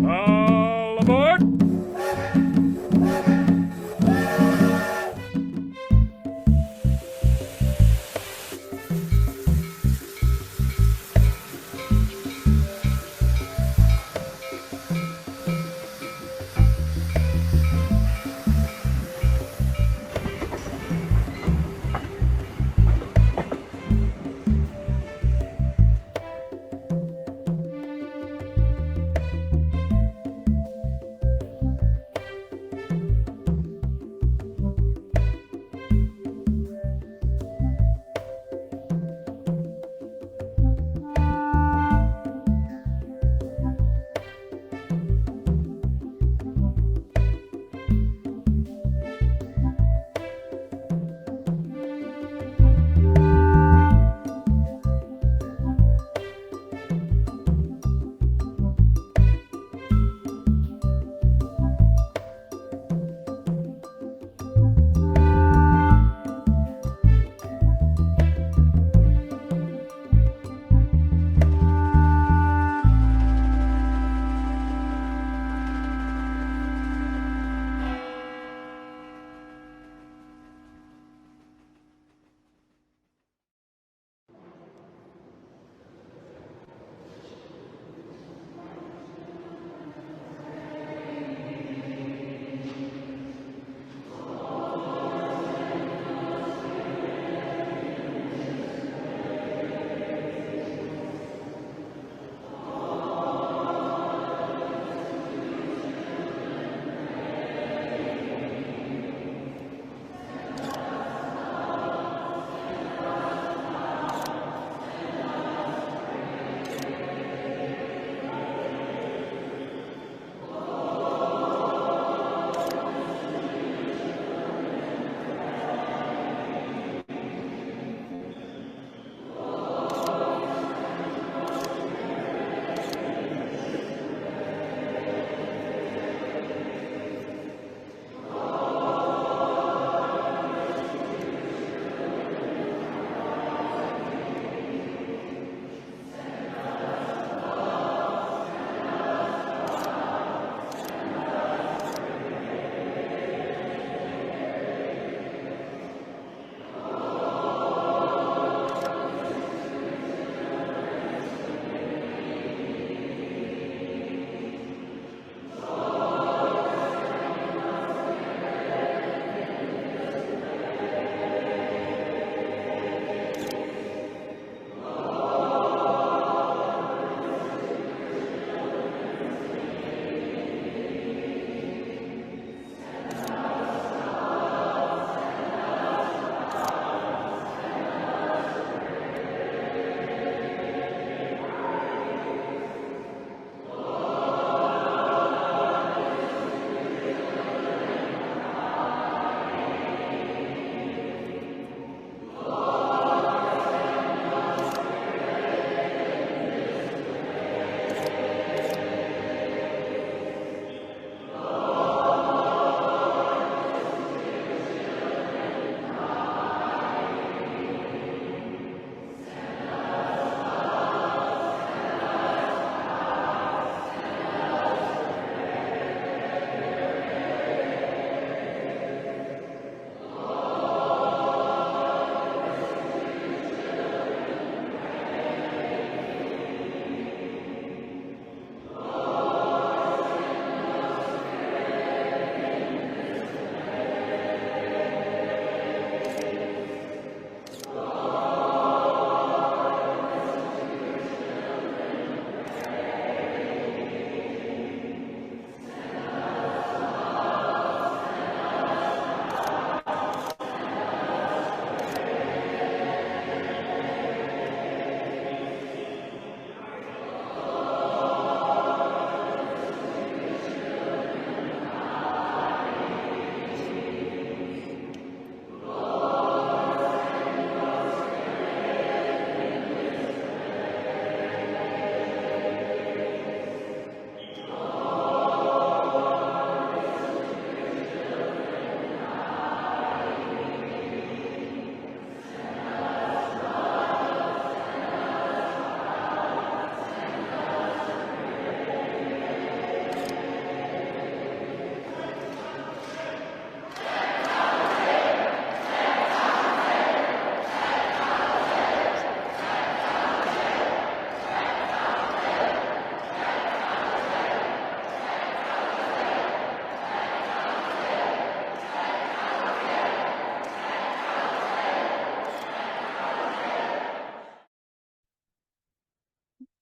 All aboard!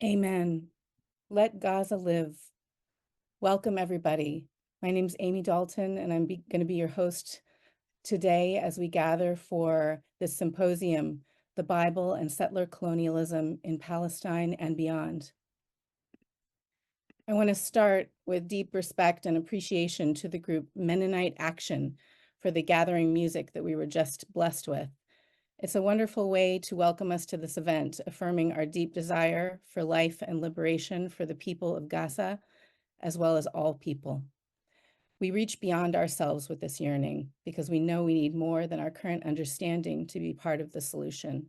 Amen. Let Gaza live. Welcome, everybody. My name is Amy Dalton, and I'm going to be your host today as we gather for this symposium, The Bible and Settler Colonialism in Palestine and Beyond. I want to start with deep respect and appreciation to the group Mennonite Action for the gathering music that we were just blessed with. It's a wonderful way to welcome us to this event, affirming our deep desire for life and liberation for the people of Gaza, as well as all people. We reach beyond ourselves with this yearning because we know we need more than our current understanding to be part of the solution.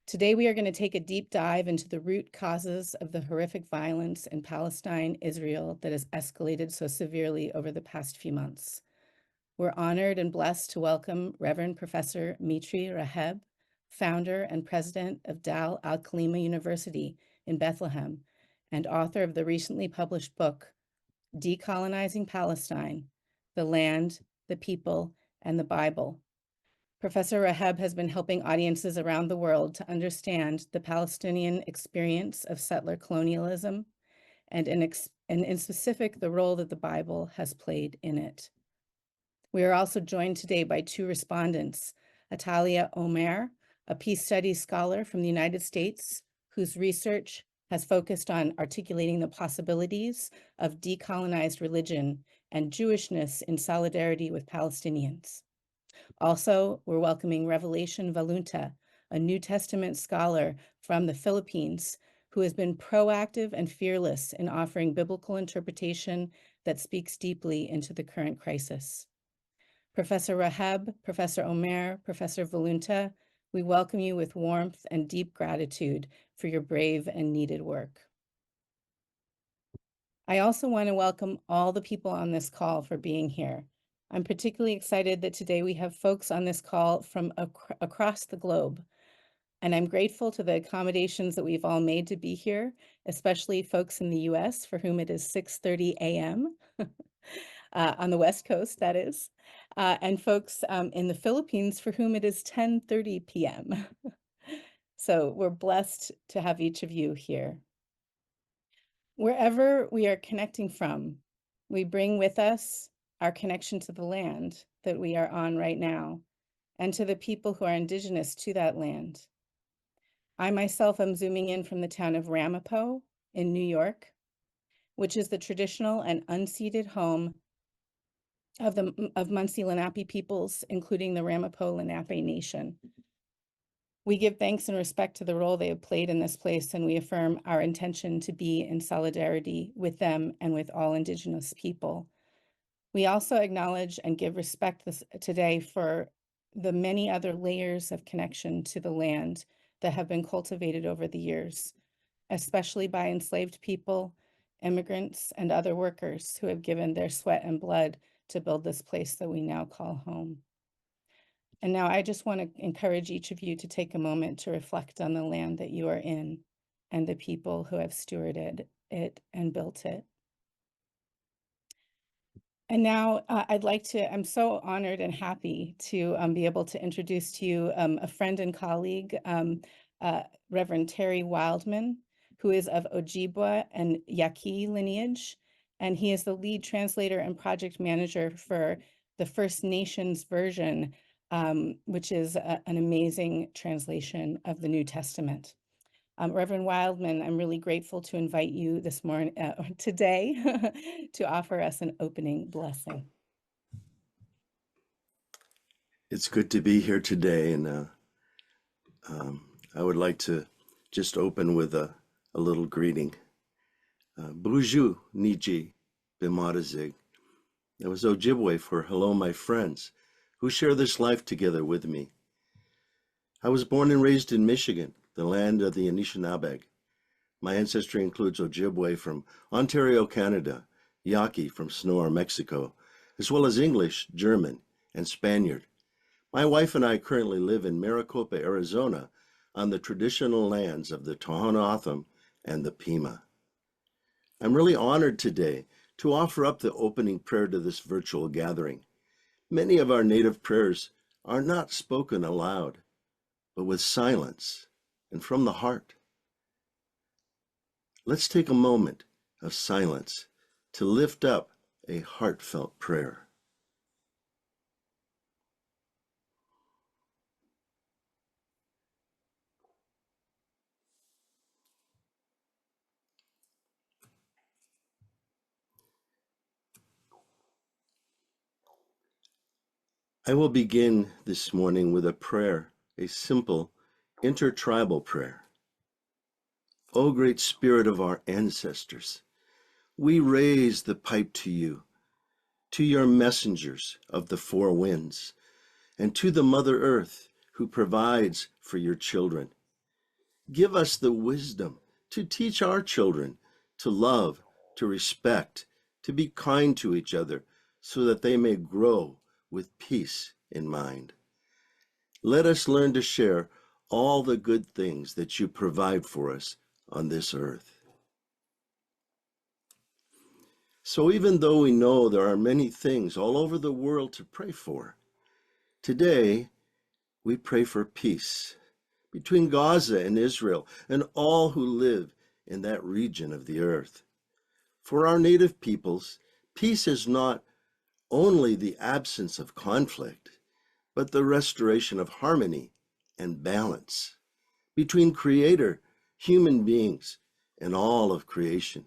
Today, we are going to take a deep dive into the root causes of the horrific violence in Palestine, Israel, that has escalated so severely over the past few months. We're honored and blessed to welcome Reverend Professor Mitri Raheb, founder and president of al-Kalima University in Bethlehem, and author of the recently published book, Decolonizing Palestine, the Land, the People, and the Bible. Professor Raheb has been helping audiences around the world to understand the Palestinian experience of settler colonialism, and in specific, the role that the Bible has played in it. We are also joined today by two respondents, Atalia Omer, a peace studies scholar from the United States, whose research has focused on articulating the possibilities of decolonized religion and Jewishness in solidarity with Palestinians. Also, we're welcoming Revelation Valunta, a New Testament scholar from the Philippines, who has been proactive and fearless in offering biblical interpretation that speaks deeply into the current crisis. Professor Raheb, Professor Omer, Professor Valunta, we welcome you with warmth and deep gratitude for your brave and needed work. I also want to welcome all the people on this call for being here. I'm particularly excited that today we have folks on this call from across the globe. And I'm grateful to the accommodations that we've all made to be here, especially folks in the US for whom it is 6:30 a.m. On the West Coast, that is, and folks in the Philippines for whom it is 10:30 p.m. So we're blessed to have each of you here. Wherever we are connecting from, we bring with us our connection to the land that we are on right now and to the people who are indigenous to that land. I myself am zooming in from the town of Ramapo in New York, which is the traditional and unceded home of Munsee Lenape peoples, including the Ramapo Lenape Nation. We give thanks and respect to the role they have played in this place, and we affirm our intention to be in solidarity with them and with all Indigenous people. We also acknowledge and give respect today for the many other layers of connection to the land that have been cultivated over the years, especially by enslaved people, immigrants, and other workers who have given their sweat and blood to build this place that we now call home. And now I just want to encourage each of you to take a moment to reflect on the land that you are in and the people who have stewarded it and built it. And now I'm so honored and happy to be able to introduce to you a friend and colleague, Reverend Terry Wildman, who is of Ojibwa and Yaqui lineage. And he is the lead translator and project manager for the First Nations version, which is an amazing translation of the New Testament. Reverend Wildman, I'm really grateful to invite you this morning, today, to offer us an opening blessing. It's good to be here today, and I would like to just open with a little greeting. Bonjour, Niji, Bimarazig. It was Ojibwe for hello, my friends, who share this life together with me. I was born and raised in Michigan, the land of the Anishinaabe. My ancestry includes Ojibwe from Ontario, Canada, Yaqui from Sonora, Mexico, as well as English, German, and Spaniard. My wife and I currently live in Maricopa, Arizona, on the traditional lands of the Tohono O'odham and the Pima. I'm really honored today to offer up the opening prayer to this virtual gathering. Many of our native prayers are not spoken aloud, but with silence and from the heart. Let's take a moment of silence to lift up a heartfelt prayer. I will begin this morning with a prayer, a simple intertribal prayer. O great spirit of our ancestors, we raise the pipe to you, to your messengers of the four winds, and to the Mother Earth who provides for your children. Give us the wisdom to teach our children to love, to respect, to be kind to each other, so that they may grow with peace in mind. Let us learn to share all the good things that you provide for us on this earth. So even though we know there are many things all over the world to pray for, today we pray for peace between Gaza and Israel and all who live in that region of the earth. For our native peoples, peace is not only the absence of conflict, but the restoration of harmony and balance between Creator, human beings, and all of creation.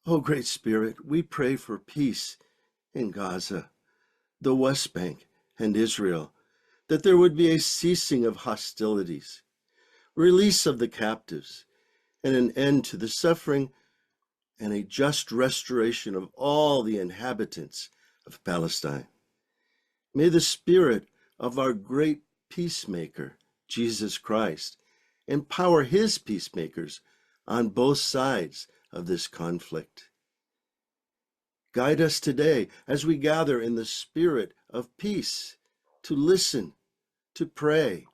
O great Spirit, we pray for peace in Gaza, the West Bank, and Israel, that there would be a ceasing of hostilities, release of the captives, and an end to the suffering, and a just restoration of all the inhabitants of Palestine. May the Spirit of our great peacemaker, Jesus Christ, empower his peacemakers on both sides of this conflict. Guide us today as we gather in the spirit of peace to listen, to pray,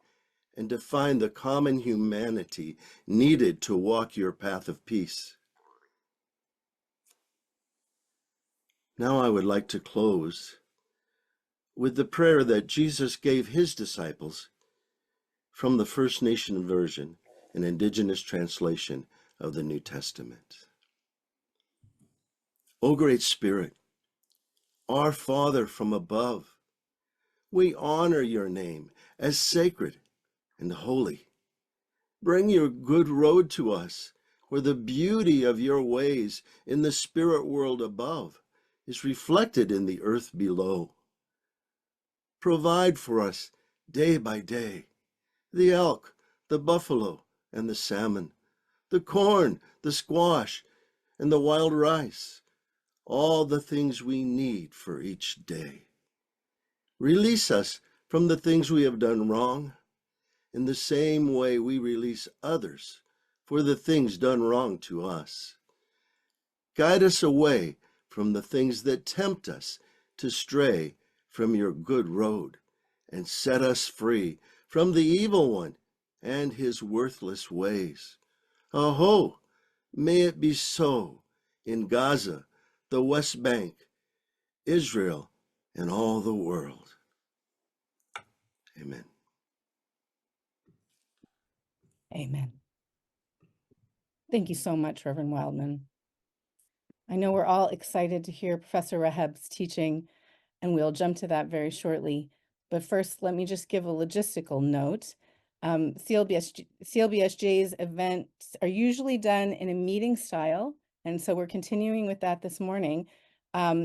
and to find the common humanity needed to walk your path of peace. Now I would like to close with the prayer that Jesus gave his disciples from the First Nation version, an indigenous translation of the New Testament. O great Spirit, our Father from above, we honor your name as sacred and holy. Bring your good road to us, where the beauty of your ways in the spirit world above is reflected in the earth below. Provide for us day by day the elk, the buffalo, and the salmon, the corn, the squash, and the wild rice, all the things we need for each day. Release us from the things we have done wrong, in the same way we release others for the things done wrong to us. Guide us away from the things that tempt us to stray from your good road, and set us free from the evil one and his worthless ways. Aho, may it be so in Gaza, the West Bank, Israel, and all the world. Amen. Amen. Thank you so much, Reverend Wildman. I know we're all excited to hear Professor Rahab's teaching, and we'll jump to that very shortly. But first, let me just give a logistical note. CLBSJ's events are usually done in a meeting style, and so we're continuing with that this morning. Today.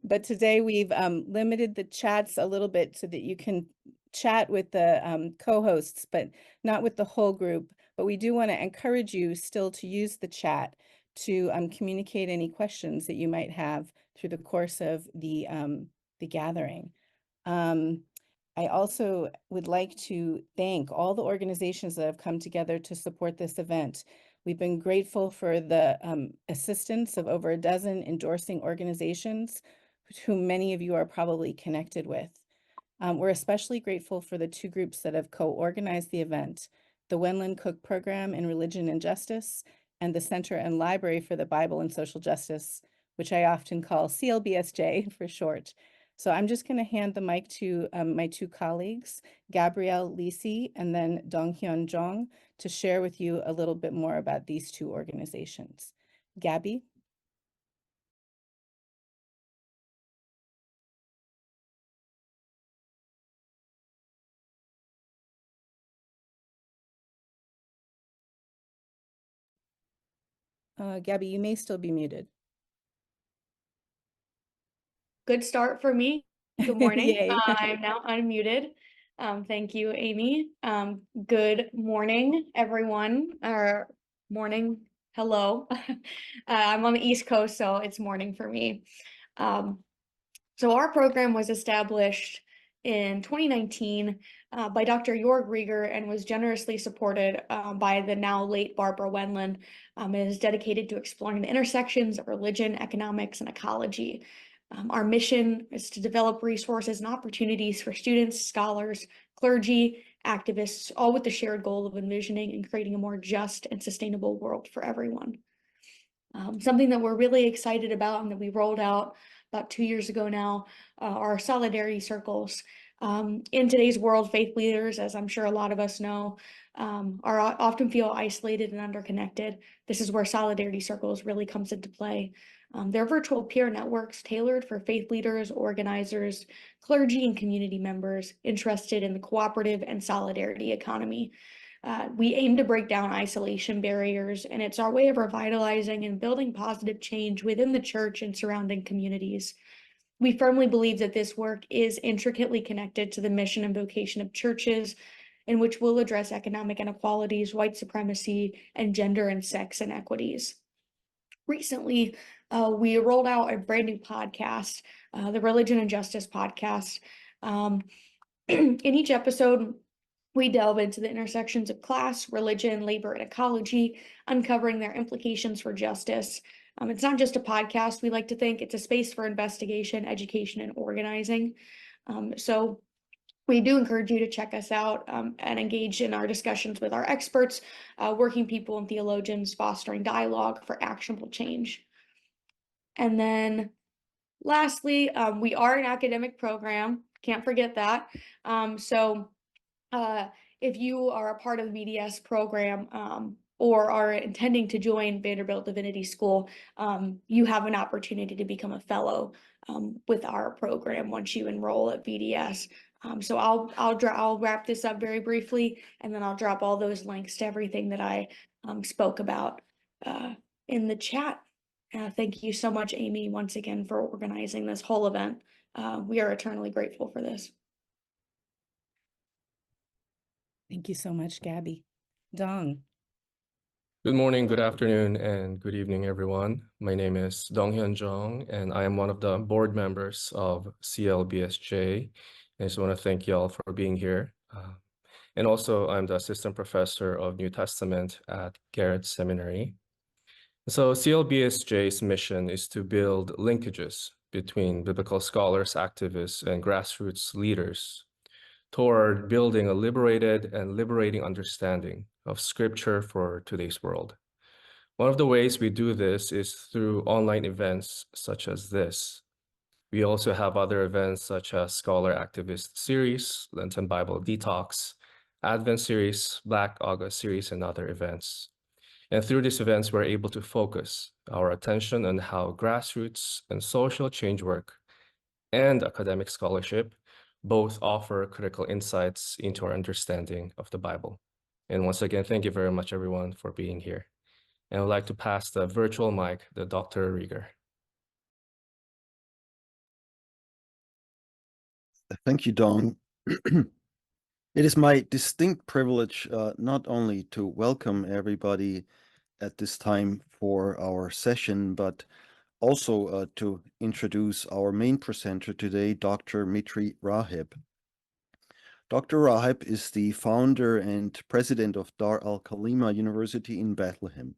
But today we've limited the chats a little bit so that you can chat with the co-hosts, but not with the whole group. But we do want to encourage you still to use the chat to communicate any questions that you might have through the course of the gathering. I also would like to thank all the organizations that have come together to support this event. We've been grateful for the assistance of over a dozen endorsing organizations, whom many of you are probably connected with. We're especially grateful for the two groups that have co-organized the event, the Wenlin Cook Program in Religion and Justice, and the Center and Library for the Bible and Social Justice, which I often call CLBSJ for short. So I'm just going to hand the mic to my two colleagues, Gabrielle Lisi and then Donghyun Jong, to share with you a little bit more about these two organizations. Gabby? Gabby, you may still be muted. Good start for me. Good morning. Yay. I'm now unmuted. Thank you, Amy. Good morning, everyone. Or morning. Hello. I'm on the East Coast, so it's morning for me. So our program was established in 2019 by Dr. Jorg Rieger and was generously supported by the now late Barbara Wendland. It is dedicated to exploring the intersections of religion, economics, and ecology. Our mission is to develop resources and opportunities for students, scholars, clergy, activists, all with the shared goal of envisioning and creating a more just and sustainable world for everyone. Something that we're really excited about and that we rolled out about 2 years ago now are solidarity circles. In today's world, faith leaders, as I'm sure a lot of us know, often feel isolated and underconnected. This is where solidarity circles really comes into play. They're virtual peer networks tailored for faith leaders, organizers, clergy, and community members interested in the cooperative and solidarity economy. We aim to break down isolation barriers, and it's our way of revitalizing and building positive change within the church and surrounding communities. We firmly believe that this work is intricately connected to the mission and vocation of churches, in which we'll address economic inequalities, white supremacy, and gender and sex inequities. Recently, we rolled out a brand new podcast, the Religion and Justice podcast. In each episode, we delve into the intersections of class, religion, labor, and ecology, uncovering their implications for justice. It's not just a podcast. We like to think it's a space for investigation, education, and organizing. So we do encourage you to check us out and engage in our discussions with our experts, working people, and theologians, fostering dialogue for actionable change. And then lastly, we are an academic program. Can't forget that. If you are a part of the BDS program or are intending to join Vanderbilt Divinity School, you have an opportunity to become a fellow with our program once you enroll at BDS. So I'll wrap this up very briefly, and then I'll drop all those links to everything that I spoke about in the chat. Thank you so much, Amy, once again for organizing this whole event. We are eternally grateful for this. Thank you so much, Gabby. Dong. Good morning, good afternoon, and good evening, everyone. My name is Donghyun Jong, and I am one of the board members of CLBSJ. I just want to thank y'all for being here. And also, I'm the assistant professor of New Testament at Garrett Seminary. So CLBSJ's mission is to build linkages between biblical scholars, activists, and grassroots leaders toward building a liberated and liberating understanding of Scripture for today's world. One of the ways we do this is through online events such as this. We also have other events such as Scholar Activist Series, Lenten Bible Detox, Advent Series, Black August Series, and other events. And through these events, we're able to focus our attention on how grassroots and social change work and academic scholarship both offer critical insights into our understanding of the Bible. And once again, thank you very much, everyone, for being here. And I would like to pass the virtual mic to Dr. Rieger. Thank you, Don. It is my distinct privilege not only to welcome everybody at this time for our session, but also to introduce our main presenter today, Dr. Mitri Raheb. Dr. Raheb is the founder and president of Dar al-Kalima University in Bethlehem.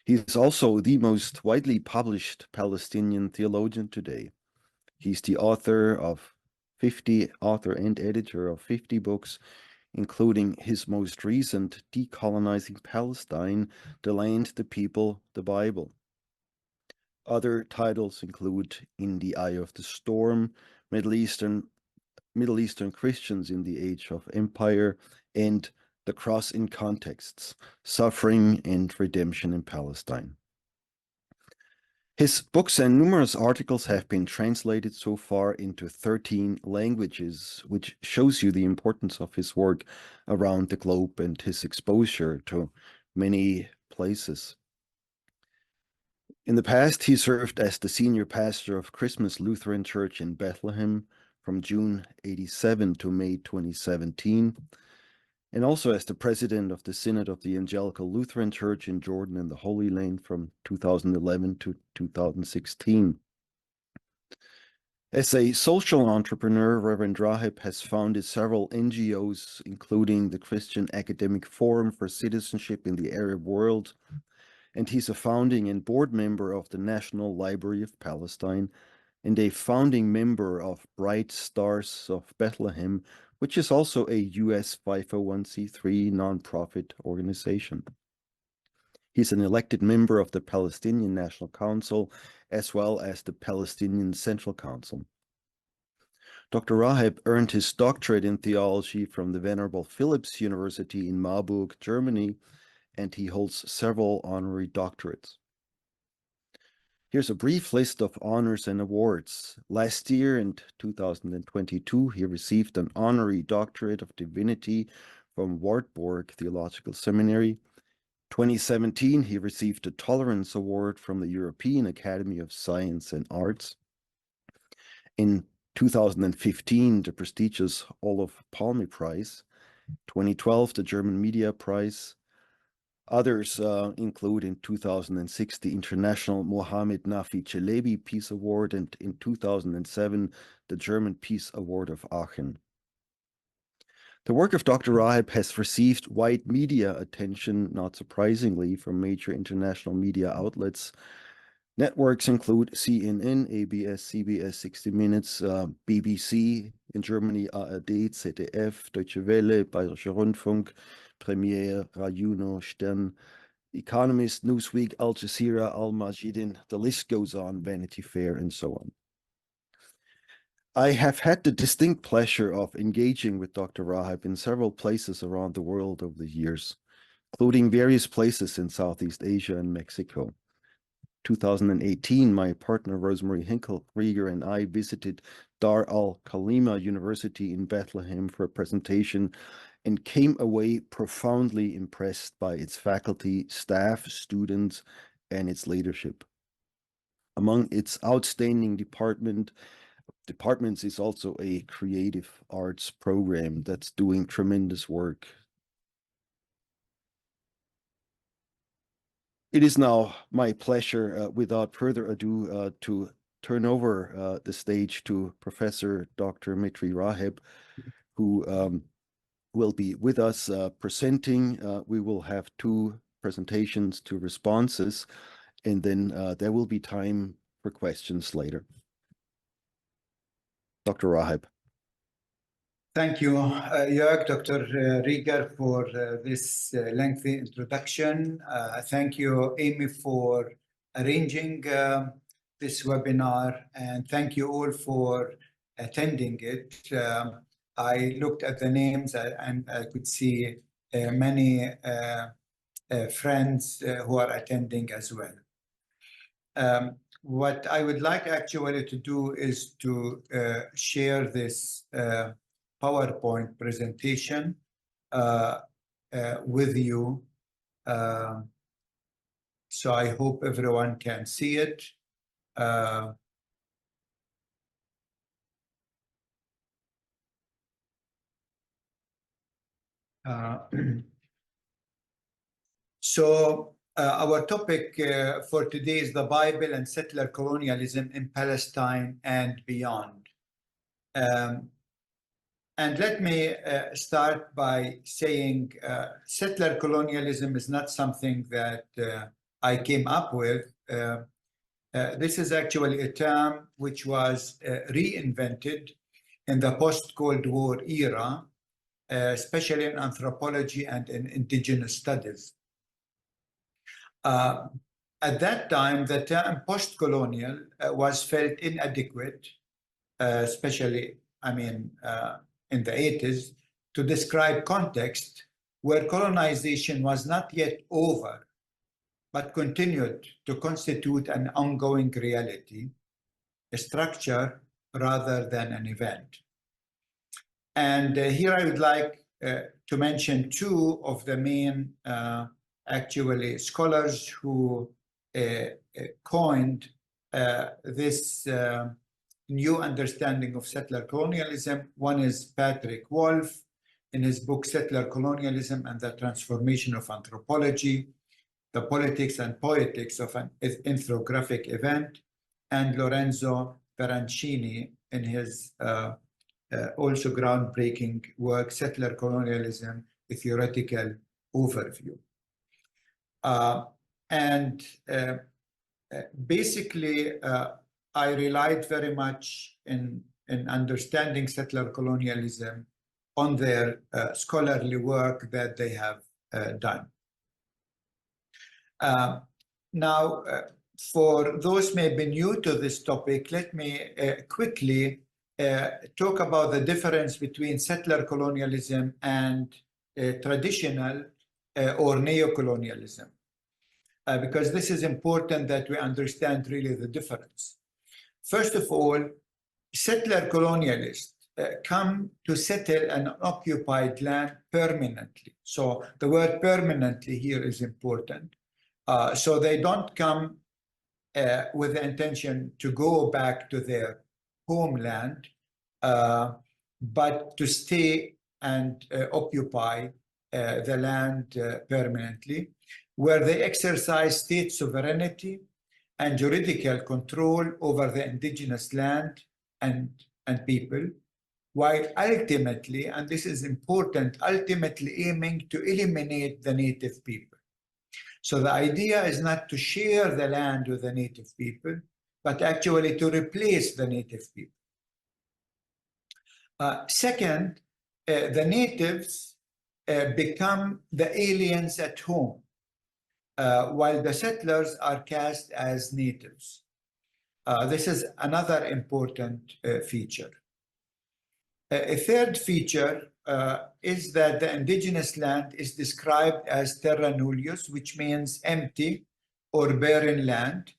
He is also the most widely published Palestinian theologian today. He's the author and editor of 50 books, including his most recent, Decolonizing Palestine, the Land, the People, the Bible. Other titles include In the Eye of the Storm, Middle Eastern Christians in the Age of Empire, and The Cross in Contexts, Suffering and Redemption in Palestine. His books and numerous articles have been translated so far into 13 languages, which shows you the importance of his work around the globe and his exposure to many places. In the past, he served as the senior pastor of Christmas Lutheran Church in Bethlehem from June 87 to May 2017, and also as the president of the Synod of the Evangelical Lutheran Church in Jordan and the Holy Land from 2011 to 2016. As a social entrepreneur, Reverend Raheb has founded several NGOs, including the Christian Academic Forum for Citizenship in the Arab World, and he's a founding and board member of the National Library of Palestine and a founding member of Bright Stars of Bethlehem, which is also a US 501c3 nonprofit organization. He's an elected member of the Palestinian National Council as well as the Palestinian Central Council. Dr. Raheb earned his doctorate in theology from the Venerable Philipps University in Marburg, Germany, and he holds several honorary doctorates. Here's a brief list of honors and awards. Last year, in 2022, he received an honorary doctorate of divinity from Wartburg Theological Seminary. 2017, he received a Tolerance Award from the European Academy of Science and Arts. In 2015, the prestigious Olof Palme Prize. 2012, the German Media Prize. Others include in 2006 the International Mohammed Nafi Chelebi Peace Award, and in 2007 the German Peace Award of Aachen. The work of Dr. Raheb has received wide media attention, not surprisingly, from major international media outlets. Networks include CNN, ABS, CBS, 60 Minutes, BBC, in Germany ARD, ZDF, Deutsche Welle, Bayerischer Rundfunk, Premiere, Rajuno, Stern, Economist, Newsweek, Al Jazeera, Al Majidin, the list goes on, Vanity Fair, and so on. I have had the distinct pleasure of engaging with Dr. Raheb in several places around the world over the years, including various places in Southeast Asia and Mexico. 2018, my partner Rosemary Hinkle-Krieger and I visited Dar al-Kalima University in Bethlehem for a presentation and came away profoundly impressed by its faculty, staff, students, and its leadership. Among its outstanding departments is also a creative arts program that's doing tremendous work. It is now my pleasure, without further ado, to turn over the stage to Professor Dr. Mitri Raheb, who will be with us presenting. We will have 2 presentations, 2 responses, and then there will be time for questions later. Dr. Raheb. Thank you, Jörg, Dr. Rieger, for this lengthy introduction. Thank you, Amy, for arranging this webinar, and thank you all for attending it. I looked at the names and I could see many friends who are attending as well. What I would like actually to do is to share this PowerPoint presentation with you. So I hope everyone can see it. So our topic for today is the Bible and settler colonialism in Palestine and beyond. And let me start by saying settler colonialism is not something that I came up with. This is actually a term which was reinvented in the post-Cold War era, especially in anthropology and in indigenous studies. At that time, the term post-colonial was felt inadequate, especially, in the 80s, to describe context where colonization was not yet over, but continued to constitute an ongoing reality, a structure rather than an event. And here I would like to mention two of the main actually scholars who coined this new understanding of settler colonialism. One is Patrick Wolf in his book Settler Colonialism and the Transformation of Anthropology, the Politics and Poetics of an Ethnographic Event, and Lorenzo Veracini in his also groundbreaking work, Settler Colonialism, a Theoretical Overview. Basically, I relied very much in understanding settler colonialism on their scholarly work that they have done. Now, for those may be new to this topic, let me quickly talk about the difference between settler colonialism and traditional or neo-colonialism, because this is important that we understand really the difference. First of all, settler colonialists come to settle an occupied land permanently. So the word permanently here is important. So they don't come with the intention to go back to their homeland, but to stay and occupy the land permanently, where they exercise state sovereignty and juridical control over the indigenous land and people, while ultimately, and this is important, ultimately aiming to eliminate the native people. So the idea is not to share the land with the native people, but actually to replace the native people. Second, the natives become the aliens at home, while the settlers are cast as natives. This is another important feature. A third feature is that the indigenous land is described as terra nullius, which means empty or barren land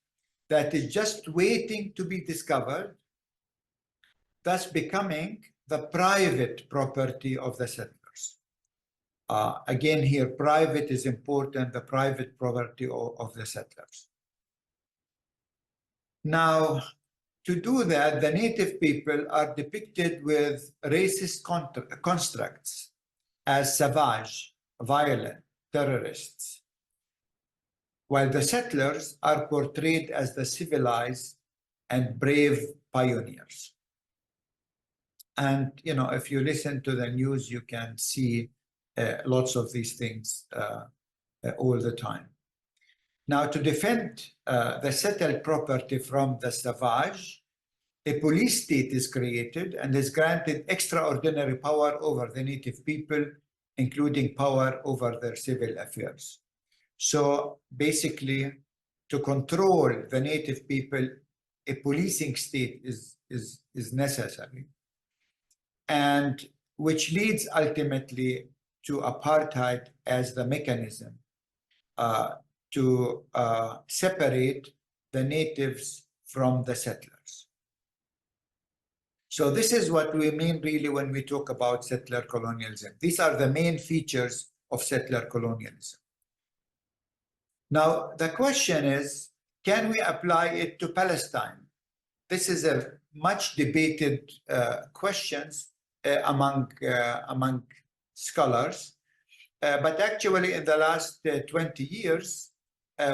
that is just waiting to be discovered, thus becoming the private property of the settlers. Again, here, private is important, the private property of the settlers. Now, to do that, the native people are depicted with racist constructs as savage, violent, terrorists, while the settlers are portrayed as the civilized and brave pioneers. And, if you listen to the news, you can see lots of these things all the time. Now, to defend the settled property from the savage, a police state is created and is granted extraordinary power over the native people, including power over their civil affairs. So basically, to control the native people, a policing state is necessary, and which leads ultimately to apartheid as the mechanism to separate the natives from the settlers. So this is what we mean really when we talk about settler colonialism. These are the main features of settler colonialism. Now, the question is, can we apply it to Palestine? This is a much debated question among scholars. But actually, in the last 20 years,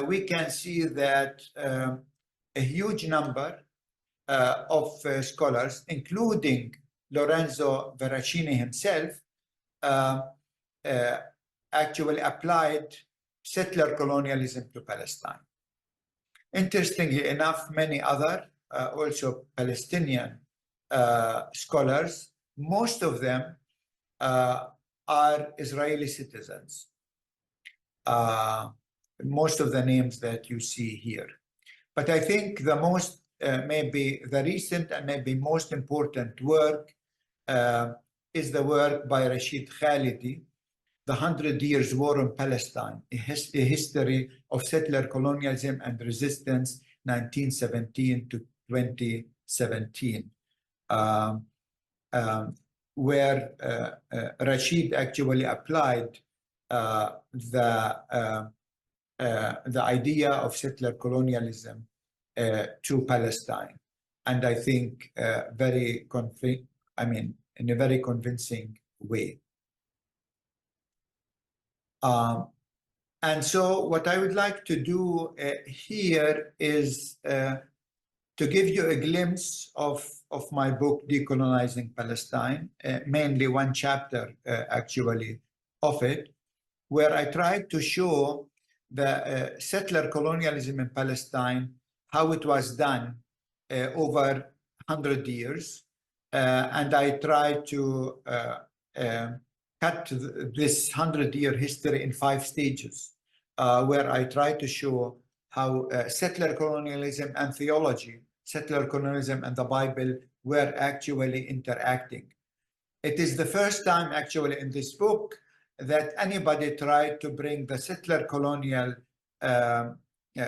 we can see that a huge number of scholars, including Lorenzo Veracini himself, actually applied settler colonialism to Palestine. Interestingly enough, many other, also Palestinian scholars, most of them are Israeli citizens. most of the names that you see here. But I think the most, maybe the recent and maybe most important work is the work by Rashid Khalidi, The 100 Years' War in Palestine, a history of settler colonialism and resistance, 1917 to 2017, where Rashid actually applied the idea of settler colonialism to Palestine, and I think in a very convincing way. And so what I would like to do here is to give you a glimpse of my book, Decolonizing Palestine, mainly one chapter actually of it, where I tried to show the settler colonialism in Palestine, how it was done over 100 years. And I tried to cut this 100-year history in 5 stages, where I try to show how settler colonialism and theology, settler colonialism and the Bible were actually interacting. It is the first time actually in this book that anybody tried to bring the settler colonial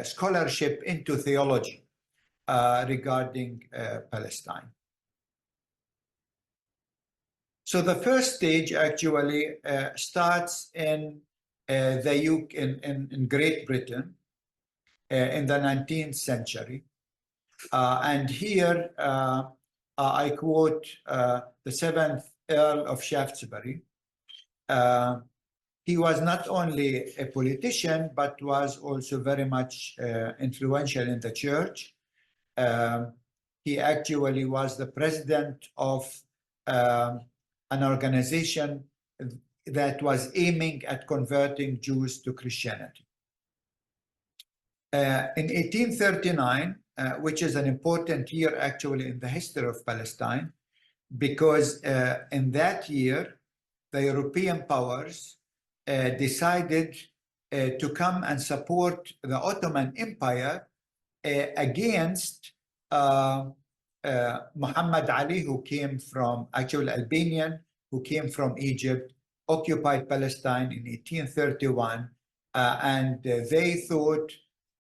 scholarship into theology regarding Palestine. So the first stage actually starts in in Great Britain in the 19th century. And here I quote the 7th Earl of Shaftesbury. He was not only a politician, but was also very much influential in the church. He actually was the president of an organization that was aiming at converting Jews to Christianity. In 1839, which is an important year actually in the history of Palestine, because in that year, the European powers decided to come and support the Ottoman Empire against Muhammad Ali, who came from, actually Albanian, who came from Egypt, occupied Palestine in 1831, and they thought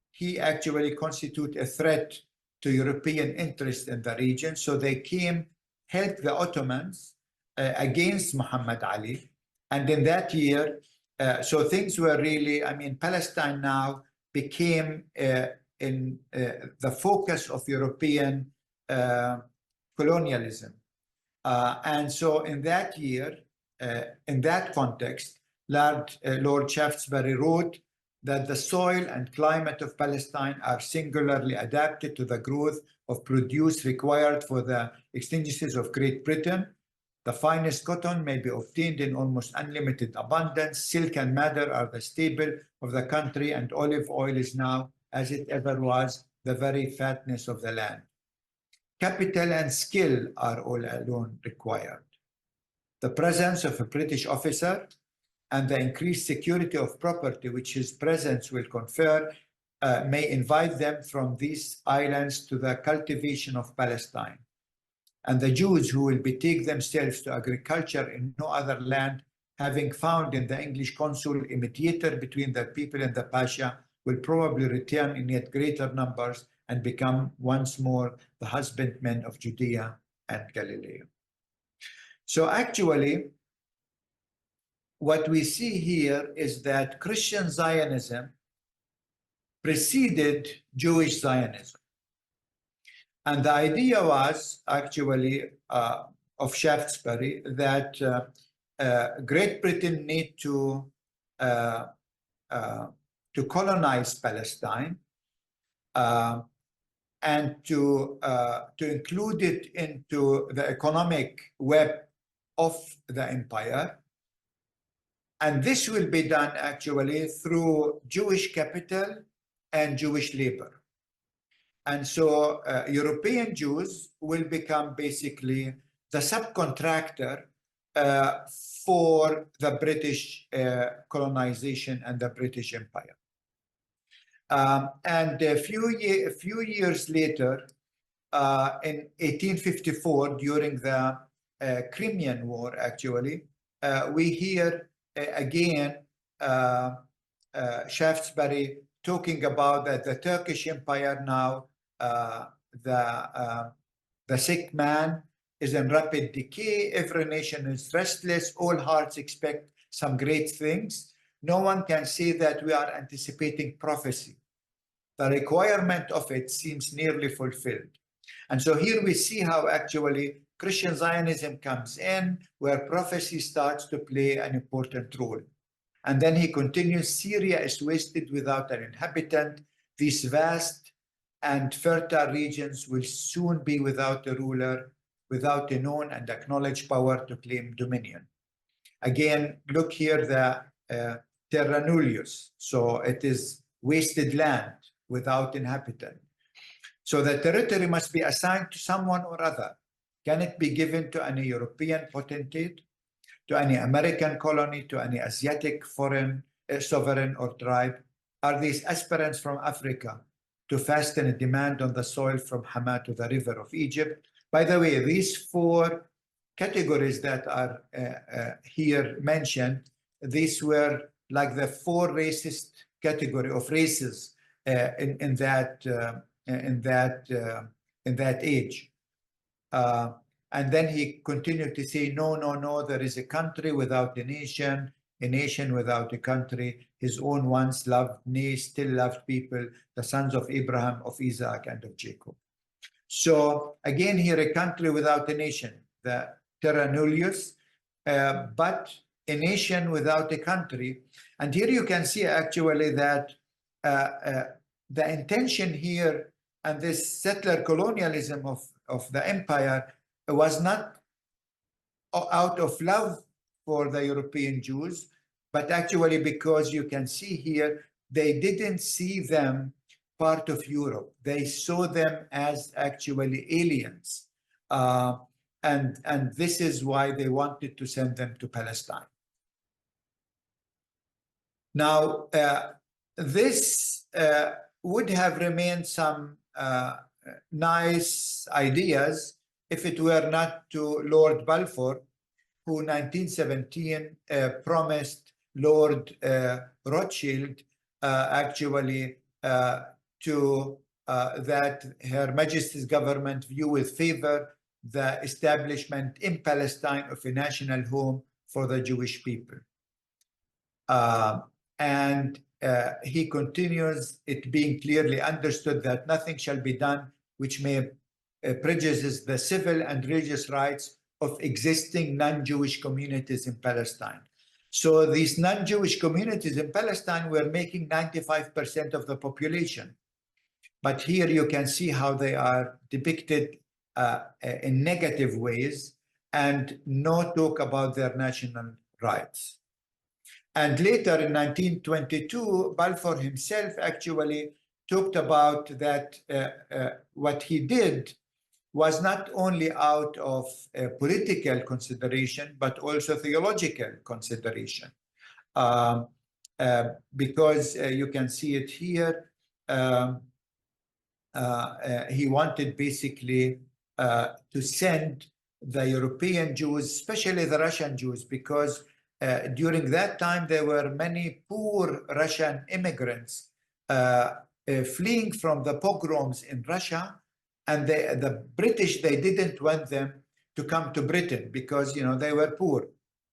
he actually constituted a threat to European interest in the region. So they came, helped the Ottomans against Muhammad Ali. And in that year, so things were really, Palestine now became in the focus of European colonialism. And so in that year, in that context, Lord Shaftesbury wrote that the soil and climate of Palestine are singularly adapted to the growth of produce required for the exigencies of Great Britain. The finest cotton may be obtained in almost unlimited abundance. Silk and madder are the staple of the country, and olive oil is now, as it ever was, the very fatness of the land. Capital and skill are all alone required. The presence of a British officer and the increased security of property which his presence will confer may invite them from these islands to the cultivation of Palestine. And the Jews who will betake themselves to agriculture in no other land, having found in the English consul a mediator between the people and the Pasha, will probably return in yet greater numbers and become once more the husbandmen of Judea and Galilee. So actually, what we see here is that Christian Zionism preceded Jewish Zionism. And the idea was actually of Shaftesbury that Great Britain need to colonize Palestine and to include it into the economic web of the empire. And this will be done actually through Jewish capital and Jewish labor. And so European Jews will become basically the subcontractor for the British colonization and the British Empire. And a few years later, in 1854, during the Crimean War, actually, we hear again Shaftesbury talking about that the Turkish Empire now, the sick man is in rapid decay. Every nation is restless. All hearts expect some great things. No one can say that we are anticipating prophecy. The requirement of it seems nearly fulfilled. And so here we see how actually Christian Zionism comes in, where prophecy starts to play an important role. And then he continues, Syria is wasted without an inhabitant. These vast and fertile regions will soon be without a ruler, without a known and acknowledged power to claim dominion. Again, look here, the terra nullius. So it is wasted land without inhabitant. So the territory must be assigned to someone or other. Can it be given to any European potentate, to any American colony, to any Asiatic foreign sovereign or tribe? Are these aspirants from Africa to fasten a demand on the soil from Hama to the river of Egypt? By the way, these four categories that are here mentioned, these were like the four racist category of races in that age. And then he continued to say, no, there is a country without a nation without a country. His own once loved, nay, still loved people, the sons of Abraham, of Isaac, and of Jacob. So again, here a country without a nation, the terra nullius, but a nation without a country. And here you can see actually that the intention here and this settler colonialism of the empire was not out of love for the European Jews, but actually because you can see here, they didn't see them part of Europe. They saw them as actually aliens. And this is why they wanted to send them to Palestine. Now, this would have remained some nice ideas if it were not to Lord Balfour, who in 1917 promised Lord Rothschild actually to that Her Majesty's government view with favor the establishment in Palestine of a national home for the Jewish people. And he continues, it being clearly understood that nothing shall be done which may prejudice the civil and religious rights of existing non-Jewish communities in Palestine. So these non-Jewish communities in Palestine were making 95% of the population. But here you can see how they are depicted in negative ways and no talk about their national rights. And later in 1922, Balfour himself actually talked about that what he did was not only out of political consideration, but also theological consideration. Because you can see it here, he wanted basically to send the European Jews, especially the Russian Jews, because during that time there were many poor Russian immigrants fleeing from the pogroms in Russia, and the British, they didn't want them to come to Britain because, you know, they were poor.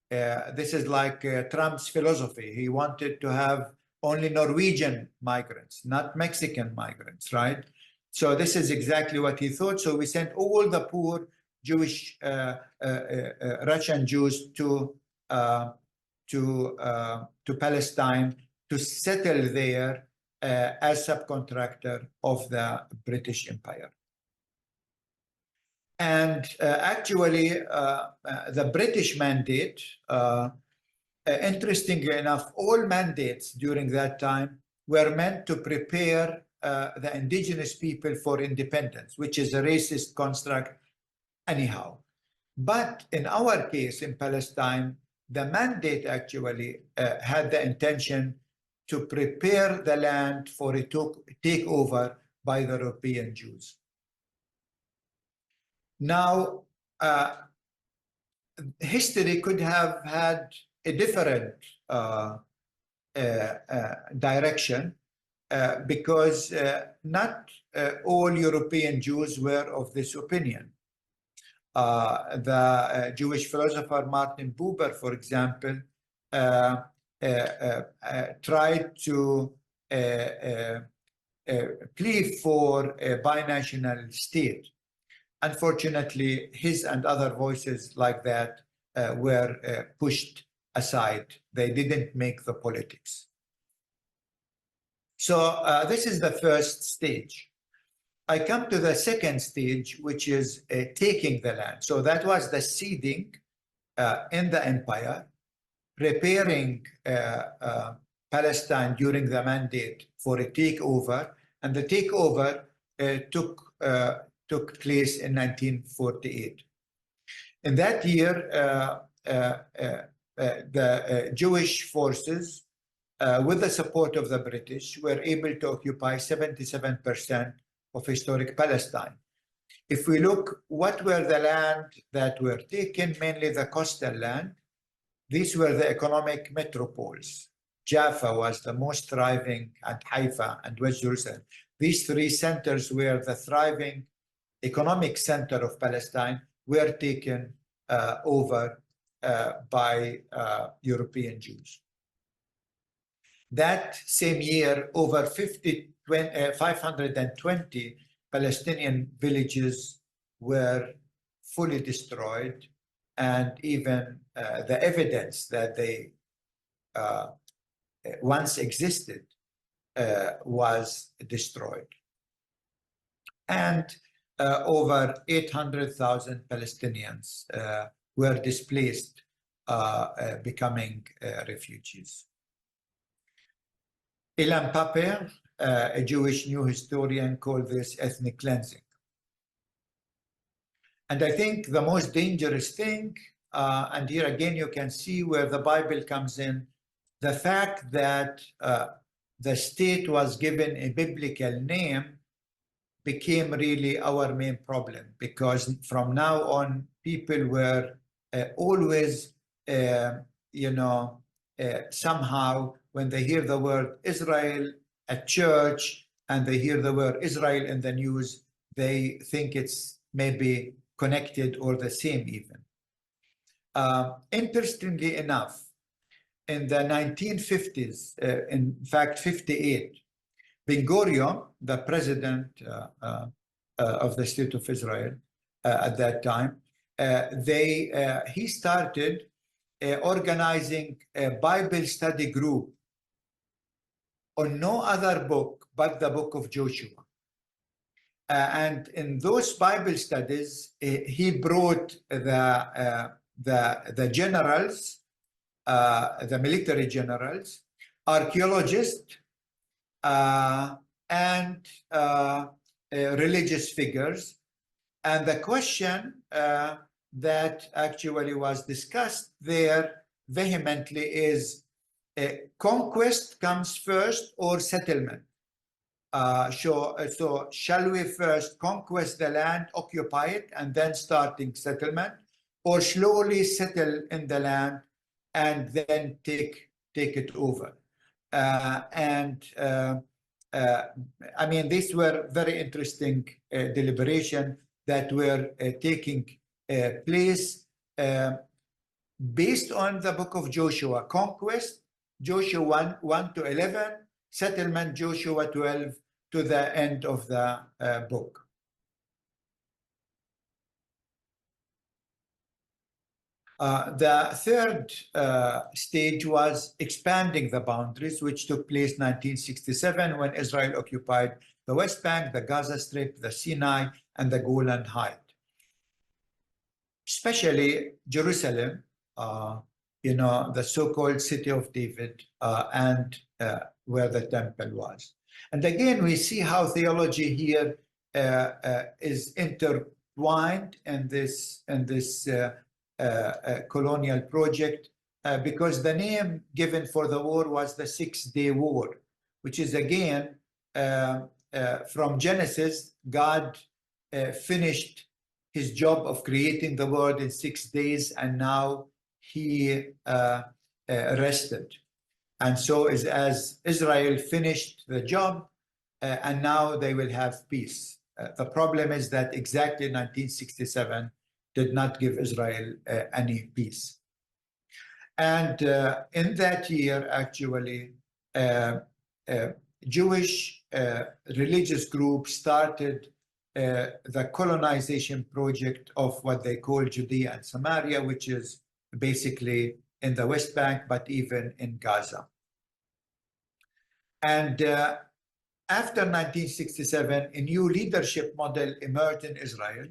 This is like Trump's philosophy. He wanted to have only Norwegian migrants, not Mexican migrants, right? So this is exactly what he thought. So we sent all the poor Jewish Russian Jews to Palestine to settle there as subcontractor of the British Empire. And actually, the British mandate, interestingly enough, all mandates during that time were meant to prepare the indigenous people for independence, which is a racist construct anyhow. But in our case in Palestine, the mandate actually had the intention to prepare the land for a takeover by the European Jews. Now, history could have had a different direction because not all European Jews were of this opinion. The Jewish philosopher Martin Buber, for example, tried to plea for a binational state. Unfortunately, his and other voices like that were pushed aside. They didn't make the politics. So this is the first stage. I come to the second stage, which is taking the land. So that was the seeding in the empire, preparing Palestine during the mandate for a takeover, and the takeover took place in 1948. In that year, the Jewish forces, with the support of the British, were able to occupy 77% of historic Palestine. If we look, what were the land that were taken, mainly the coastal land, these were the economic metropoles. Jaffa was the most thriving, and Haifa and West Jerusalem. These three centers were the thriving economic center of Palestine, were taken over by European Jews. That same year, over 520 Palestinian villages were fully destroyed, and even the evidence that they once existed was destroyed. And over 800,000 Palestinians were displaced, becoming refugees. Ilan Paper, a Jewish new historian, called this ethnic cleansing. And I think the most dangerous thing, and here again you can see where the Bible comes in, the fact that the state was given a biblical name became really our main problem, because from now on people were always, somehow when they hear the word Israel at church and they hear the word Israel in the news, they think it's maybe connected or the same even. Interestingly enough, in the 1950s, in fact 58, Ben-Gurion, the president of the State of Israel at that time, he started organizing a Bible study group on no other book but the book of Joshua. And in those Bible studies, he brought the generals, the military generals, archaeologists, and religious figures. And the question that actually was discussed there vehemently is, conquest comes first or settlement? So shall we first conquest the land, occupy it, and then starting settlement, or slowly settle in the land and then take it over? I mean, these were very interesting deliberation that were taking place based on the book of Joshua. Conquest, Joshua 1 to 11, settlement, Joshua 12 to the end of the book. The third stage was expanding the boundaries, which took place 1967 when Israel occupied the West Bank, the Gaza Strip, the Sinai, and the Golan Heights. Especially Jerusalem, the so-called city of David, and where the temple was. And again, we see how theology here is intertwined in this colonial project, because the name given for the war was the 6-day war, which is again from Genesis. God finished his job of creating the world in 6 days, and now he rested. And so as Israel finished the job, and now they will have peace. The problem is that exactly 1967 did not give Israel any peace. And in that year, actually, Jewish religious groups started the colonization project of what they call Judea and Samaria, which is basically in the West Bank, but even in Gaza. And after 1967, a new leadership model emerged in Israel,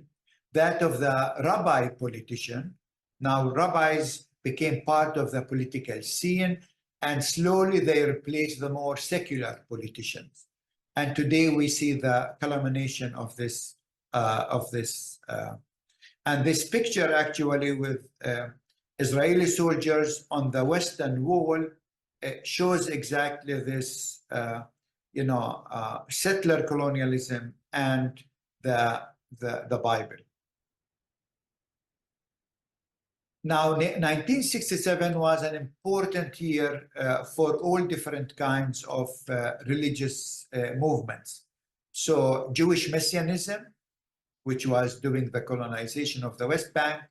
that of the rabbi politician. Now, rabbis became part of the political scene, and slowly they replaced the more secular politicians. And today we see the culmination of this. And this picture actually with Israeli soldiers on the Western Wall shows exactly this, settler colonialism and the Bible. Now, 1967 was an important year for all different kinds of religious movements. So Jewish Messianism, which was doing the colonization of the West Bank,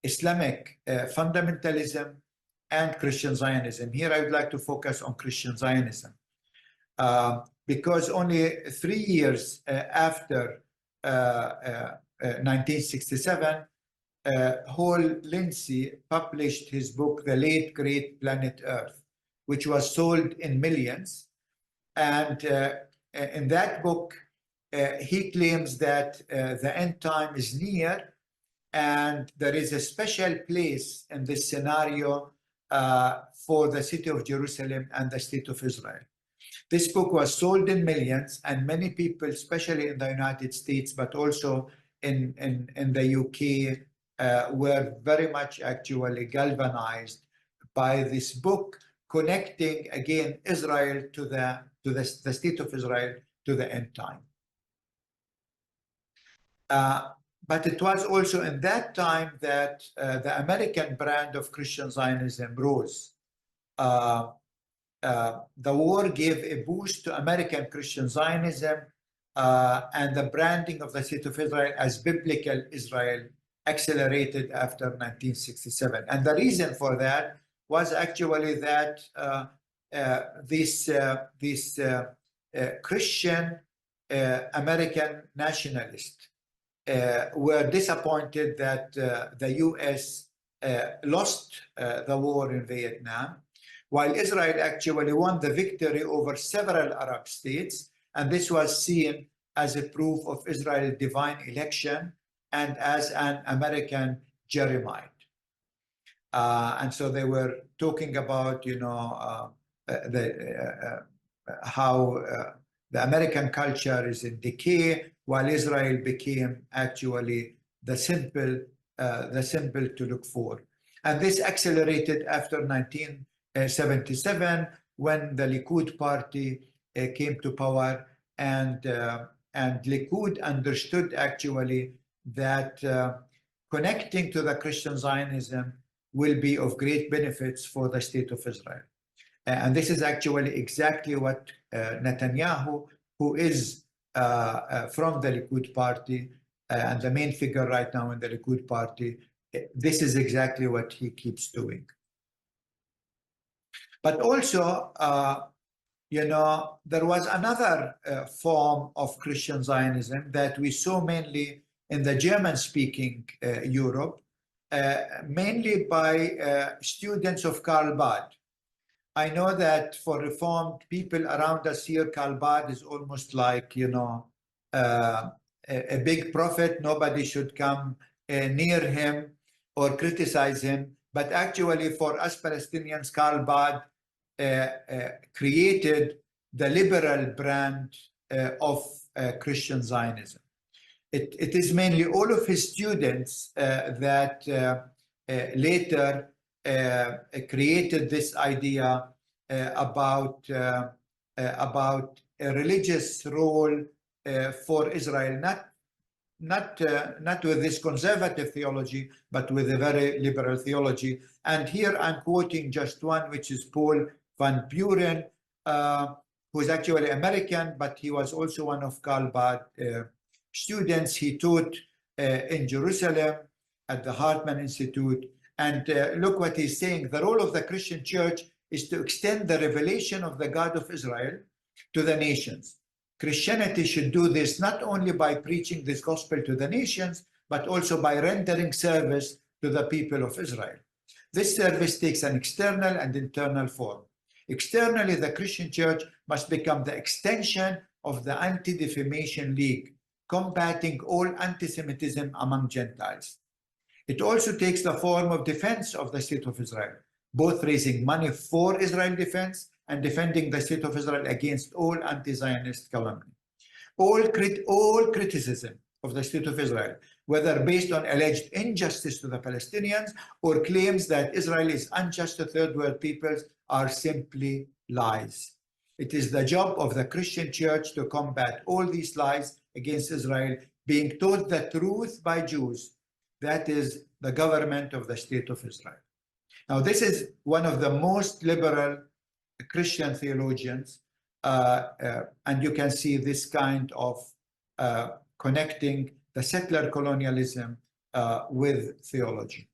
Islamic fundamentalism, and Christian Zionism. Here I would like to focus on Christian Zionism, because only 3 years after 1967, Hall Lindsey published his book, The Late Great Planet Earth, which was sold in millions. And in that book, he claims that the end time is near, and there is a special place in this scenario for the city of Jerusalem and the state of Israel. This book was sold in millions, and many people, especially in the United States, but also in the UK, were very much actually galvanized by this book, connecting again Israel to the state of Israel to the end time. But it was also in that time that the American brand of Christian Zionism rose. The war gave a boost to American Christian Zionism, and the branding of the state of Israel as biblical Israel accelerated after 1967. And the reason for that was actually that these Christian American nationalists were disappointed that the US lost the war in Vietnam, while Israel actually won the victory over several Arab states. And this was seen as a proof of Israel's divine election and as an American Jeremiah. And so they were talking about, how the American culture is in decay, while Israel became actually the symbol to look for. And this accelerated after 1977, when the Likud party came to power, and Likud understood actually that connecting to the Christian Zionism will be of great benefits for the state of Israel. And this is actually exactly what Netanyahu, who is from the Likud party and the main figure right now in the Likud party, this is exactly what he keeps doing. But also, there was another form of Christian Zionism that we saw mainly in the German-speaking Europe, mainly by students of Karl Barth. I know that for Reformed people around us here, Karl Barth is almost like, a big prophet. Nobody should come near him or criticize him. But actually, for us Palestinians, Karl Barth created the liberal brand of Christian Zionism. It is mainly all of his students that later created this idea about a religious role for Israel, not with this conservative theology, but with a very liberal theology. And here I'm quoting just one, which is Paul van Buren, who is actually American, but he was also one of Karl Barth's students. He taught in Jerusalem at the Hartman Institute. And look what he's saying. The role of the Christian church is to extend the revelation of the God of Israel to the nations. Christianity should do this not only by preaching this gospel to the nations, but also by rendering service to the people of Israel. This service takes an external and internal form. Externally, the Christian church must become the extension of the Anti-Defamation League, combating all anti-Semitism among Gentiles. It also takes the form of defense of the state of Israel, both raising money for Israel defense and defending the state of Israel against all anti-Zionist calumny. All criticism of the state of Israel, whether based on alleged injustice to the Palestinians or claims that Israel is unjust to third world peoples, are simply lies. It is the job of the Christian church to combat all these lies against Israel, being taught the truth by Jews, that is the government of the state of Israel. Now, this is one of the most liberal Christian theologians, and you can see this kind of connecting the settler colonialism with theology.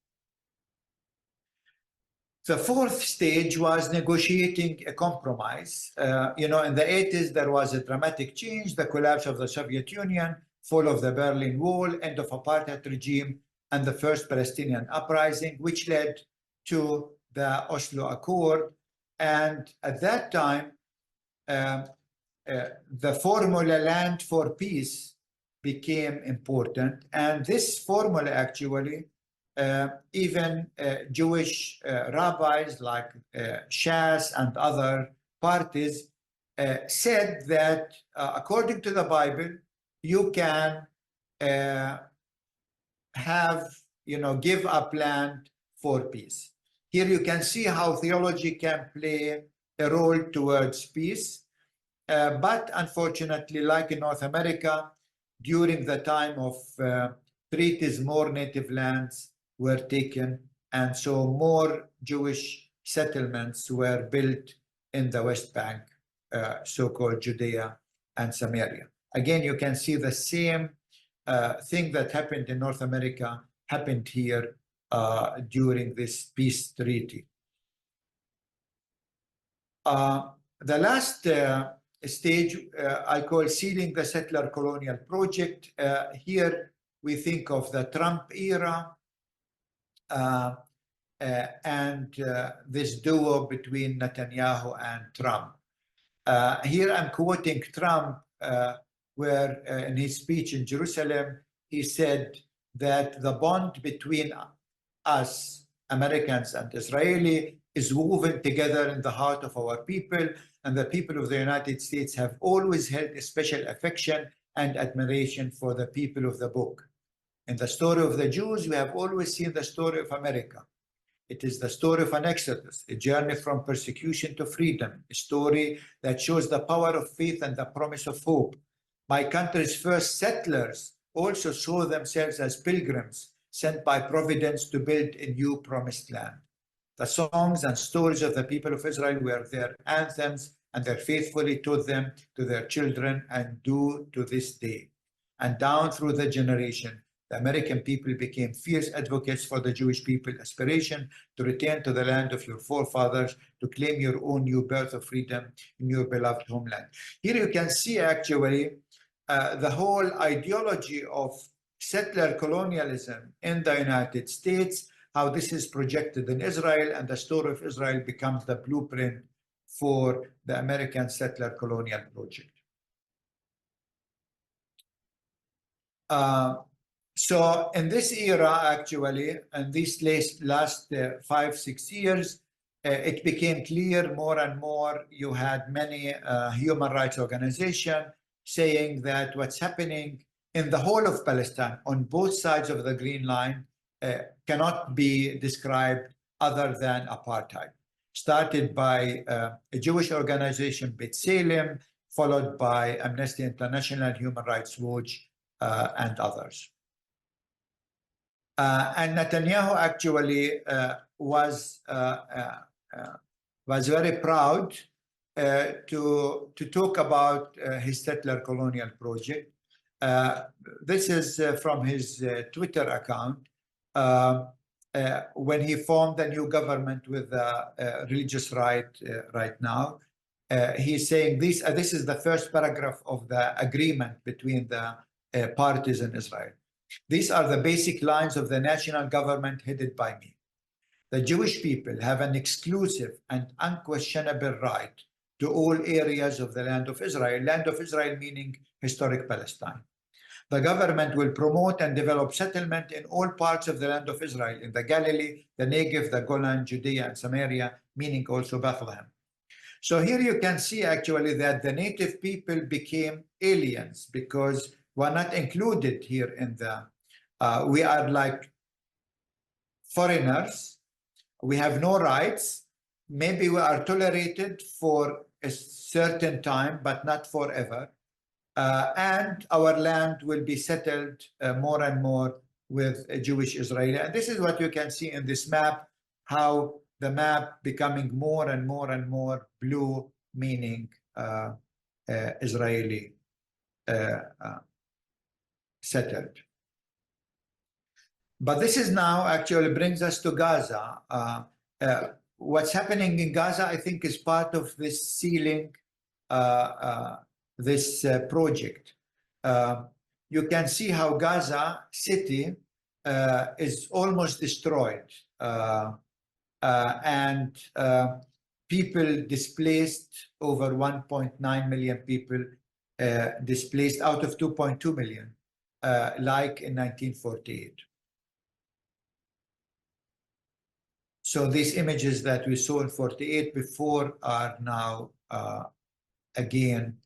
The fourth stage was negotiating a compromise. In the 80s, there was a dramatic change, the collapse of the Soviet Union, fall of the Berlin Wall, end of apartheid regime, and the first Palestinian uprising, which led to the Oslo Accord. And at that time, the formula land for peace became important. And this formula actually, even Jewish rabbis like Shas and other parties said that according to the Bible, you can give up land for peace. Here you can see how theology can play a role towards peace. But unfortunately, like in North America, during the time of treaties, more native lands were taken, and so more Jewish settlements were built in the West Bank, so-called Judea and Samaria. Again, you can see the same thing that happened in North America happened here during this peace treaty. The last stage I call sealing the settler colonial project. Here we think of the Trump era and this duo between Netanyahu and Trump. Here I'm quoting Trump, where in his speech in Jerusalem, he said that the bond between us, Americans and Israeli, is woven together in the heart of our people, and the people of the United States have always held a special affection and admiration for the people of the book. In the story of the Jews, we have always seen the story of America. It is the story of an exodus, a journey from persecution to freedom, a story that shows the power of faith and the promise of hope. My country's first settlers also saw themselves as pilgrims sent by Providence to build a new promised land. The songs and stories of the people of Israel were their anthems, and they faithfully taught them to their children and do to this day. And down through the generation, the American people became fierce advocates for the Jewish people's aspiration to return to the land of your forefathers, to claim your own new birth of freedom in your beloved homeland. Here you can see actually the whole ideology of settler colonialism in the United States, how this is projected in Israel, and the story of Israel becomes the blueprint for the American settler colonial project. So in this era, actually, and these last 5-6 years, it became clear more and more. You had many human rights organizations saying that what's happening in the whole of Palestine, on both sides of the Green Line, cannot be described other than apartheid. Started by a Jewish organization, B'Tselem, followed by Amnesty International, Human Rights Watch, and others. And Netanyahu actually was very proud to talk about his settler colonial project. This is from his Twitter account. When he formed the new government with the religious right now, he's saying this is the first paragraph of the agreement between the parties in Israel. These are the basic lines of the national government headed by me. The Jewish people have an exclusive and unquestionable right to all areas of the land of Israel meaning historic Palestine. The government will promote and develop settlement in all parts of the land of Israel, in the Galilee, the Negev, the Golan, Judea, and Samaria, meaning also Bethlehem. So here you can see actually that the native people became aliens because we're not included here in the, we are like foreigners. We have no rights. Maybe we are tolerated for a certain time, but not forever. And our land will be settled more and more with Jewish Israeli. And this is what you can see in this map, how the map becoming more and more and more blue, meaning Israeli settled. But this is now actually brings us to Gaza. What's happening in Gaza, I think, is part of this sealing this project. You can see how Gaza city is almost destroyed and people displaced, over 1.9 million people displaced out of 2.2 million, like in 1948. So these images that we saw in 48 before are now again.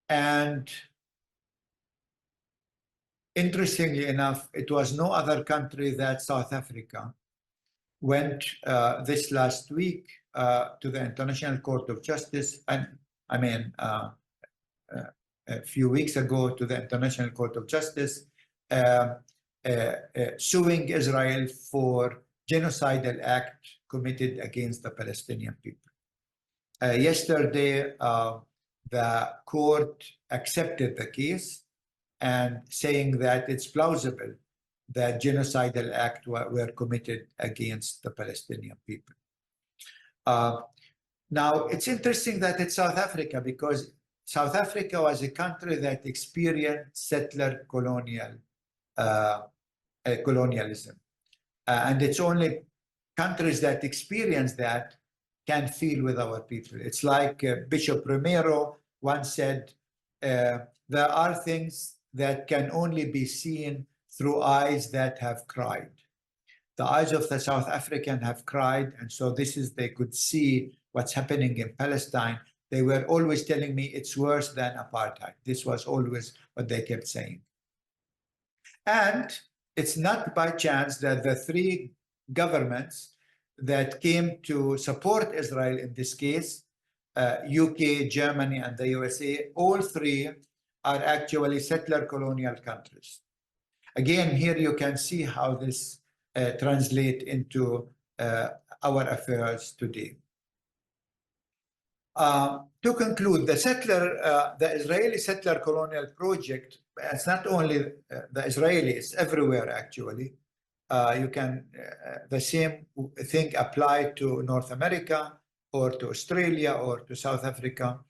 And interestingly enough, it was no other country that South Africa went this last week to the International Court of Justice, and I mean a few weeks ago to the International Court of Justice, suing Israel for genocidal act committed against the Palestinian people. Yesterday, the court accepted the case and saying that it's plausible that genocidal acts were committed against the Palestinian people. Now, it's interesting that it's South Africa, because South Africa was a country that experienced settler colonialism. And it's only countries that experience that can feel with our people. It's like Bishop Romero once said, there are things that can only be seen through eyes that have cried. The eyes of the South African have cried, and so this is, they could see what's happening in Palestine. They were always telling me it's worse than apartheid. This was always what they kept saying. And it's not by chance that the three governments that came to support Israel in this case, UK, Germany, and the USA, all three are actually settler colonial countries. Again, here you can see how this translates into our affairs today. To conclude, the Israeli settler colonial project, it's not only the Israeli, it's everywhere actually. You can, the same thing apply to North America or to Australia or to South Africa.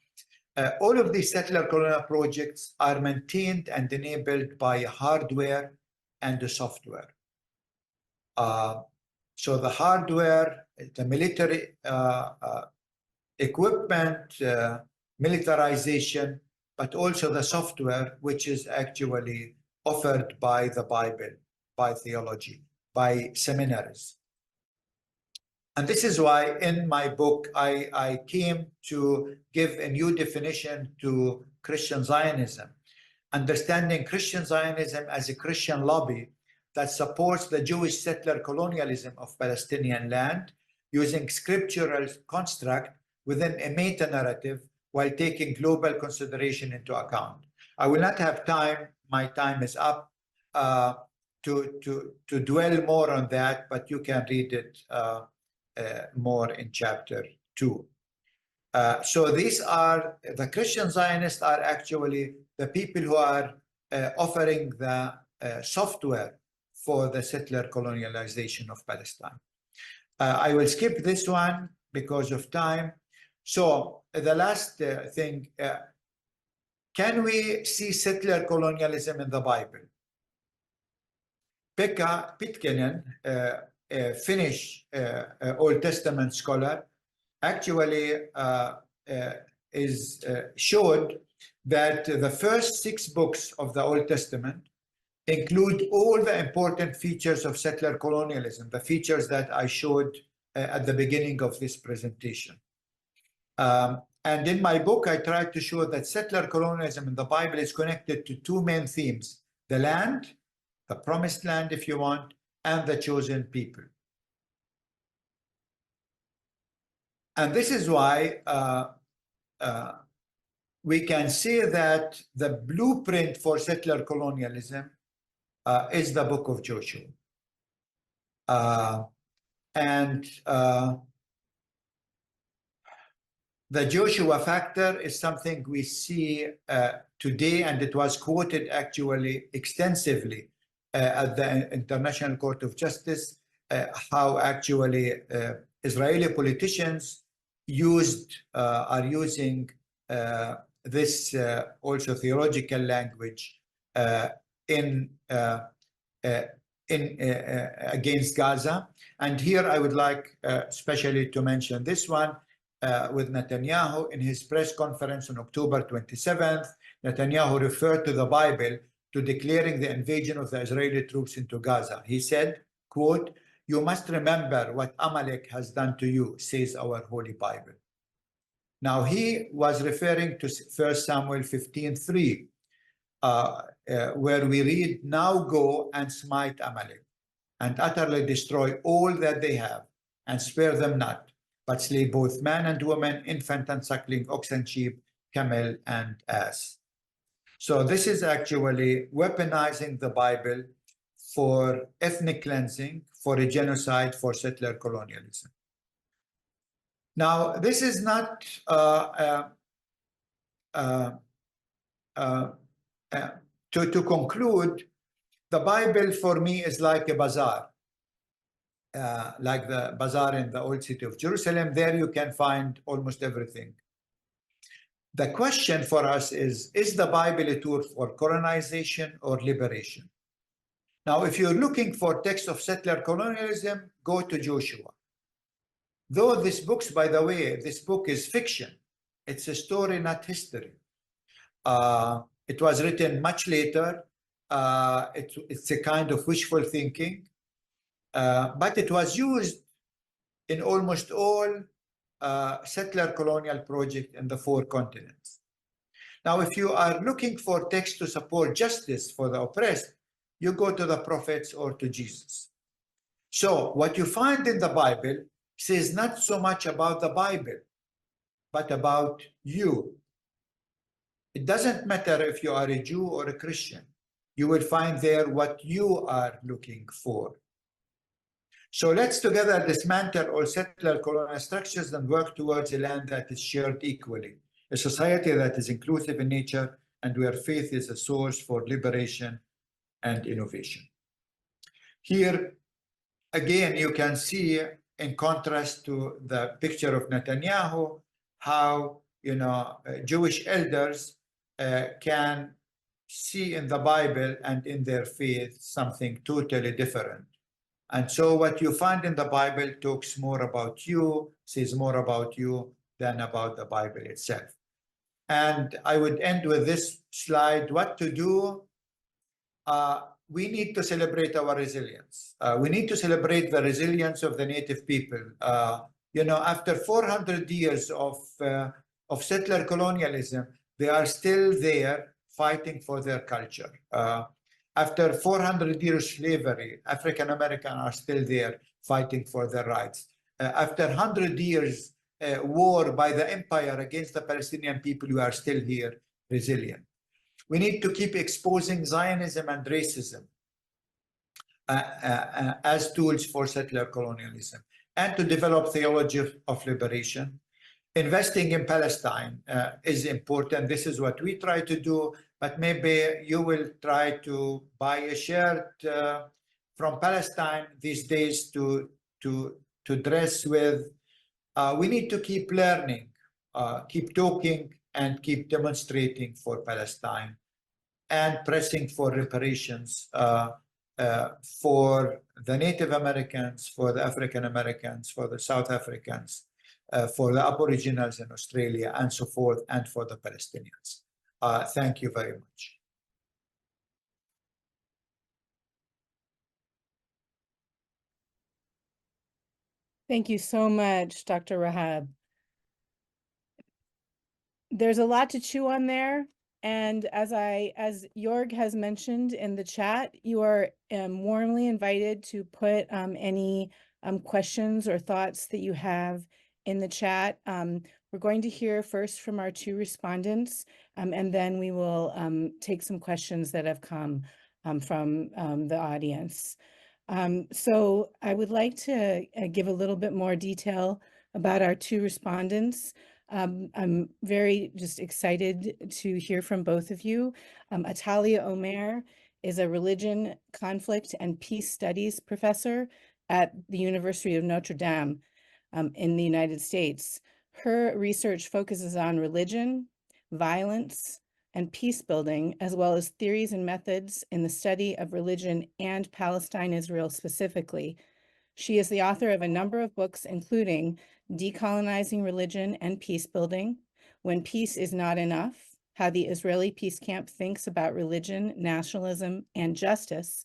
All of these settler colonial projects are maintained and enabled by hardware and the software. So the hardware, the military equipment, militarization, but also the software, which is actually offered by the Bible, by theology, by seminaries. And this is why in my book, I came to give a new definition to Christian Zionism. understanding Christian Zionism as a Christian lobby that supports the Jewish settler colonialism of Palestinian land using scriptural construct within a meta-narrative while taking global consideration into account. I will not have time, my time is up, to dwell more on that, but you can read it more in chapter 2. So these are, the Christian Zionists are actually the people who are offering the software for the settler colonialization of Palestine. I will skip this one because of time. So the last thing, can we see settler colonialism in the Bible? Pekka Pitkinen, a Finnish Old Testament scholar, actually showed that the first 6 books of the Old Testament include all the important features of settler colonialism, the features that I showed at the beginning of this presentation. And in my book, I tried to show that settler colonialism in the Bible is connected to 2 main themes: the land, the promised land, if you want, and the chosen people. And this is why we can say that the blueprint for settler colonialism is the book of Joshua. The Joshua factor is something we see today, and it was quoted actually extensively at the International Court of Justice, how actually Israeli politicians are using this also theological language against Gaza. And here I would like especially to mention this one with Netanyahu. In his press conference on October 27th, Netanyahu referred to the Bible to declaring the invasion of the Israeli troops into Gaza. He said, quote, "You must remember what Amalek has done to you, says our Holy Bible." Now he was referring to 1 Samuel 15:3, where we read, "Now go and smite Amalek, and utterly destroy all that they have, and spare them not, but slay both man and woman, infant and suckling, ox and sheep, camel and ass." So this is actually weaponizing the Bible for ethnic cleansing, for a genocide, for settler colonialism. Now, this is not to conclude. The Bible for me is like a bazaar, like the bazaar in the old city of Jerusalem. There you can find almost everything. The question for us is the Bible a tool for colonization or liberation? Now, if you're looking for text of settler colonialism, go to Joshua. Though this book, by the way, this book is fiction. It's a story, not history. It was written much later. It's a kind of wishful thinking, but it was used in almost all settler colonial projects in the 4 continents. Now, if you are looking for text to support justice for the oppressed, you go to the prophets or to Jesus. So what you find in the Bible says not so much about the Bible, but about you. It doesn't matter if you are a Jew or a Christian. You will find there what you are looking for. So let's together dismantle all settler colonial structures and work towards a land that is shared equally, a society that is inclusive in nature and where faith is a source for liberation and innovation. Here, again, you can see, in contrast to the picture of Netanyahu, how Jewish elders can see in the Bible and in their faith something totally different. And so what you find in the Bible talks more about you, says more about you than about the Bible itself. And I would end with this slide. What to do? We need to celebrate our resilience. We need to celebrate the resilience of the native people. After 400 years of settler colonialism, they are still there fighting for their culture. After 400 years of slavery, African Americans are still there fighting for their rights. After 100 years war by the empire against the Palestinian people, we are still here, resilient. We need to keep exposing Zionism and racism as tools for settler colonialism, and to develop theology of liberation. Investing in Palestine is important. This is what we try to do, but maybe you will try to buy a shirt from Palestine these days to dress with. We need to keep learning, keep talking, and keep demonstrating for Palestine, and pressing for reparations for the Native Americans, for the African Americans, for the South Africans, for the Aboriginals in Australia, and so forth, and for the Palestinians. Thank you very much. Thank you so much, Dr. Rahab. There's a lot to chew on there. And as Jorg has mentioned in the chat, you are warmly invited to put any questions or thoughts that you have in the chat. We're going to hear first from our two respondents, and then we will take some questions that have come from the audience. So I would like to give a little bit more detail about our two respondents. I'm very just excited to hear from both of you. Atalia Omer is a religion, conflict, and peace studies professor at the University of Notre Dame in the United States. Her research focuses on religion, violence, and peace building, as well as theories and methods in the study of religion and Palestine-Israel specifically. She is the author of a number of books, including Decolonizing Religion and Peace Building, When Peace is Not Enough, How the Israeli Peace Camp Thinks About Religion, Nationalism, and Justice,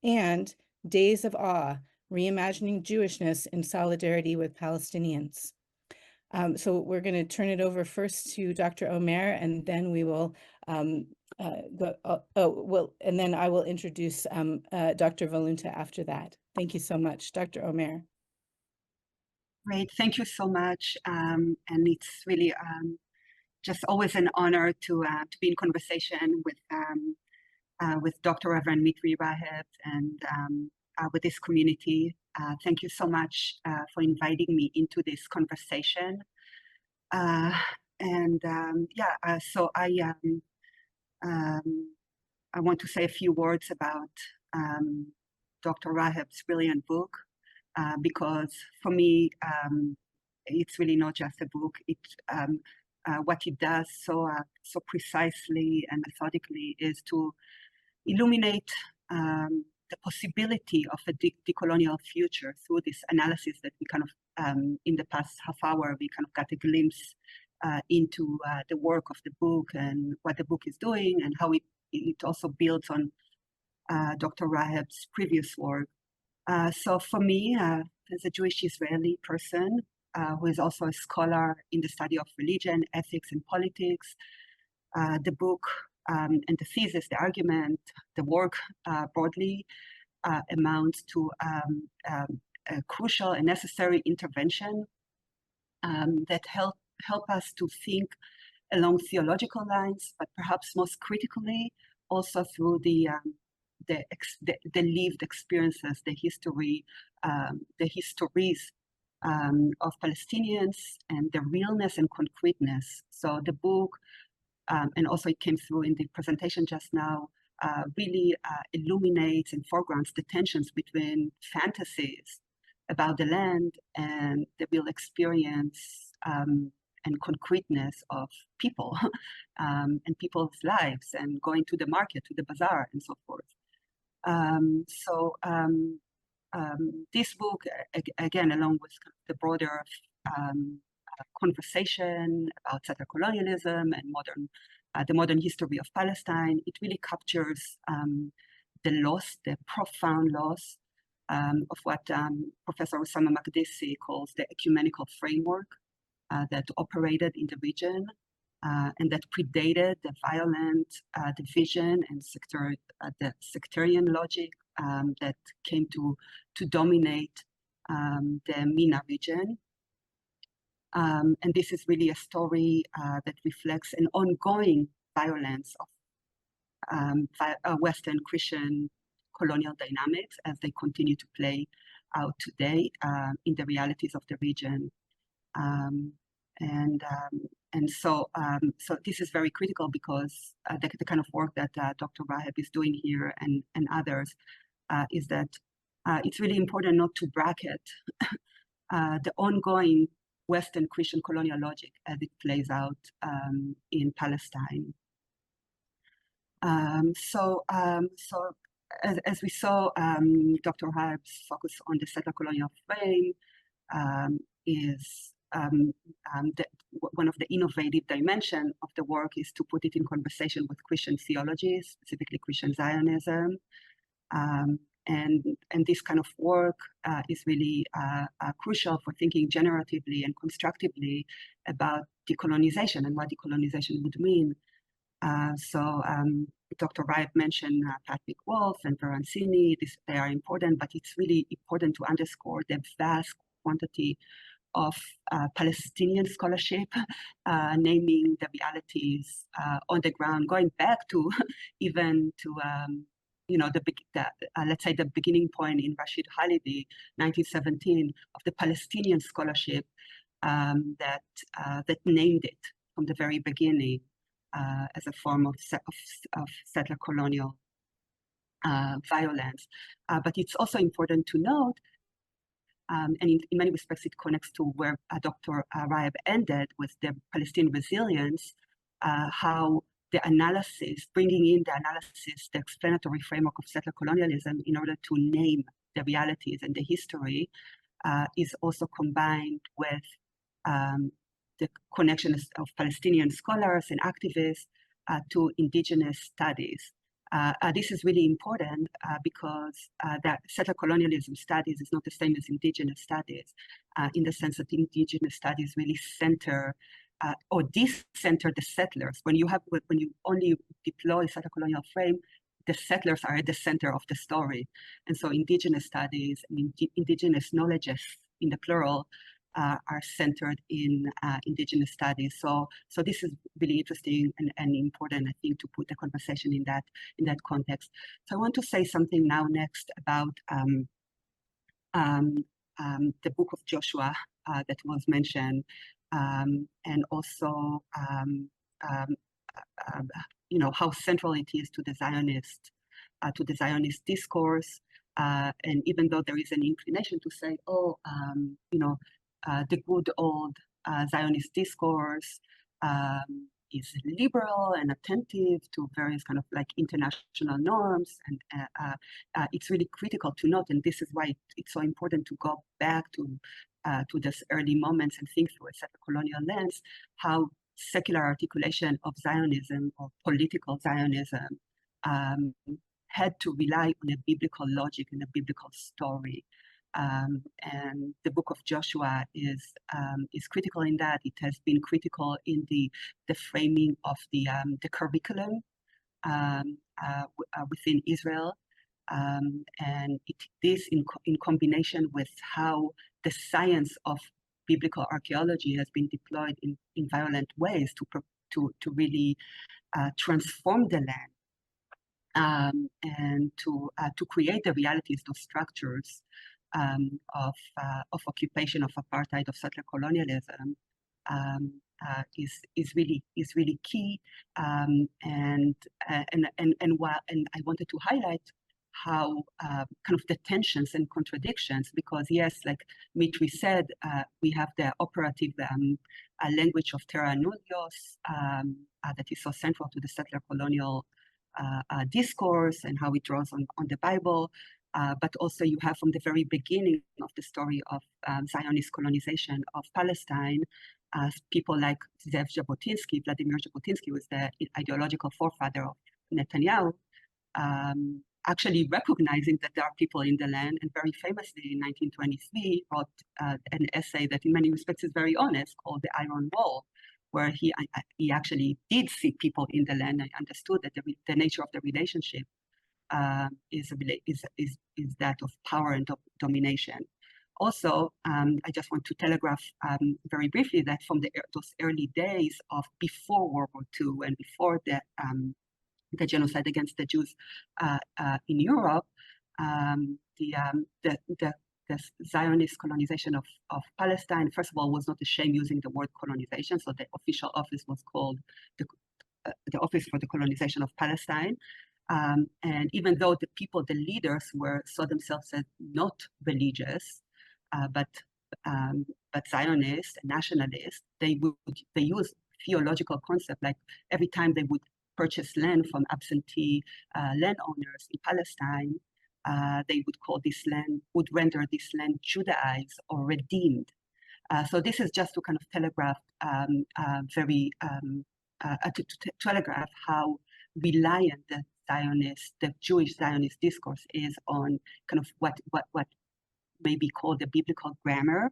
and Days of Awe, Reimagining Jewishness in Solidarity with Palestinians. So we're going to turn it over first to Dr. Omer, and then we will and then I will introduce Dr. Volunta after that. Thank you so much, Dr. Omer. Great, thank you so much. And it's really just always an honor to be in conversation with Dr. Reverend Mitri Raheb and with this community. Thank you so much for inviting me into this conversation. So I want to say a few words about Dr. Rahab's brilliant book, because for me, it's really not just a book. What it does so precisely and methodically is to illuminate the possibility of a decolonial future through this analysis that we kind of, in the past half hour, we kind of got a glimpse into the work of the book and what the book is doing, and how it also builds on Dr. Rahab's previous work. So for me, as a Jewish Israeli person who is also a scholar in the study of religion, ethics, and politics, the book and the thesis, the argument, the work broadly amounts to a crucial and necessary intervention that help us to think along theological lines, but perhaps most critically also through the lived experiences, the histories of Palestinians, and the realness and concreteness. So the book, and also it came through in the presentation just now, really illuminates and foregrounds the tensions between fantasies about the land and the real experience and concreteness of people and people's lives, and going to the market, to the bazaar, and so forth. This book, again, along with the broader conversation about settler colonialism and the modern history of Palestine, it really captures the loss, the profound loss of what Professor Osama Makdisi calls the ecumenical framework that operated in the region and that predated the violent division and the sectarian logic that came to dominate the MENA region. And this is really a story that reflects an ongoing violence of Western Christian colonial dynamics as they continue to play out today in the realities of the region. So this is very critical because the kind of work that Dr. Raheb is doing here and others is that it's really important not to bracket the ongoing Western Christian colonial logic as it plays out in Palestine. So as we saw, Dr. Raheb's focus on the settler colonial frame is one of the innovative dimensions of the work is to put it in conversation with Christian theology, specifically Christian Zionism. And this kind of work is really crucial for thinking generatively and constructively about decolonization and what decolonization would mean. Dr. Raheb mentioned Patrick Wolf and Verancini. They are important, but it's really important to underscore the vast quantity of Palestinian scholarship, naming the realities on the ground, going back to even to let's say the beginning point in Rashid Khalidi, 1917, of the Palestinian scholarship that named it from the very beginning as a form of settler colonial violence. But it's also important to note, and in many respects it connects to where Dr. Raheb ended with the Palestinian resilience, how the analysis, bringing in the analysis, the explanatory framework of settler colonialism in order to name the realities and the history is also combined with the connection of Palestinian scholars and activists to indigenous studies. This is really important because that settler colonialism studies is not the same as indigenous studies in the sense that indigenous studies really center or decenter the settlers. When you only deploy settler colonial frame, the settlers are at the center of the story. And so indigenous studies and indigenous knowledges in the plural are centered in indigenous studies. So this is really interesting and important, I think, to put the conversation in that context. So I want to say something now next about the book of Joshua that was mentioned, and also how central it is to the Zionist discourse. And even though there is an inclination to say, the good old Zionist discourse is liberal and attentive to various kind of like international norms, and it's really critical to note, and this is why it's so important to go back to these early moments and think through a settler colonial lens, how secular articulation of Zionism or political Zionism had to rely on a biblical logic and a biblical story. And the book of Joshua is critical in that. It has been critical in the framing of the curriculum within Israel, and this in combination with how the science of biblical archaeology has been deployed in violent ways to really transform the land and to create the realities, those structures of occupation, of apartheid, of settler colonialism is really key. And I wanted to highlight how kind of the tensions and contradictions, because yes, like Mitri said, we have the operative language of terra nullius that is so central to the settler colonial discourse and how it draws on the Bible. But also you have from the very beginning of the story of Zionist colonization of Palestine, people like Vladimir Jabotinsky was the ideological forefather of Netanyahu, actually recognizing that there are people in the land, and very famously in 1923 wrote an essay that in many respects is very honest, called The Iron Wall, where he actually did see people in the land and understood that the nature of the relationship is that of power and domination. Also, I just want to telegraph very briefly that from those early days of before World War II and before the genocide against the Jews in Europe, the Zionist colonization of Palestine, first of all, was not ashamed using the word colonization. So the official office was called the Office for the Colonization of Palestine. And even though the leaders saw themselves as not religious, but Zionist and nationalist, they use theological concept, like every time they would purchase land from absentee landowners in Palestine, they would render this land Judaized or redeemed. So this is just to kind of telegraph telegraph how reliant the Jewish Zionist discourse is on kind of what may be called the biblical grammar,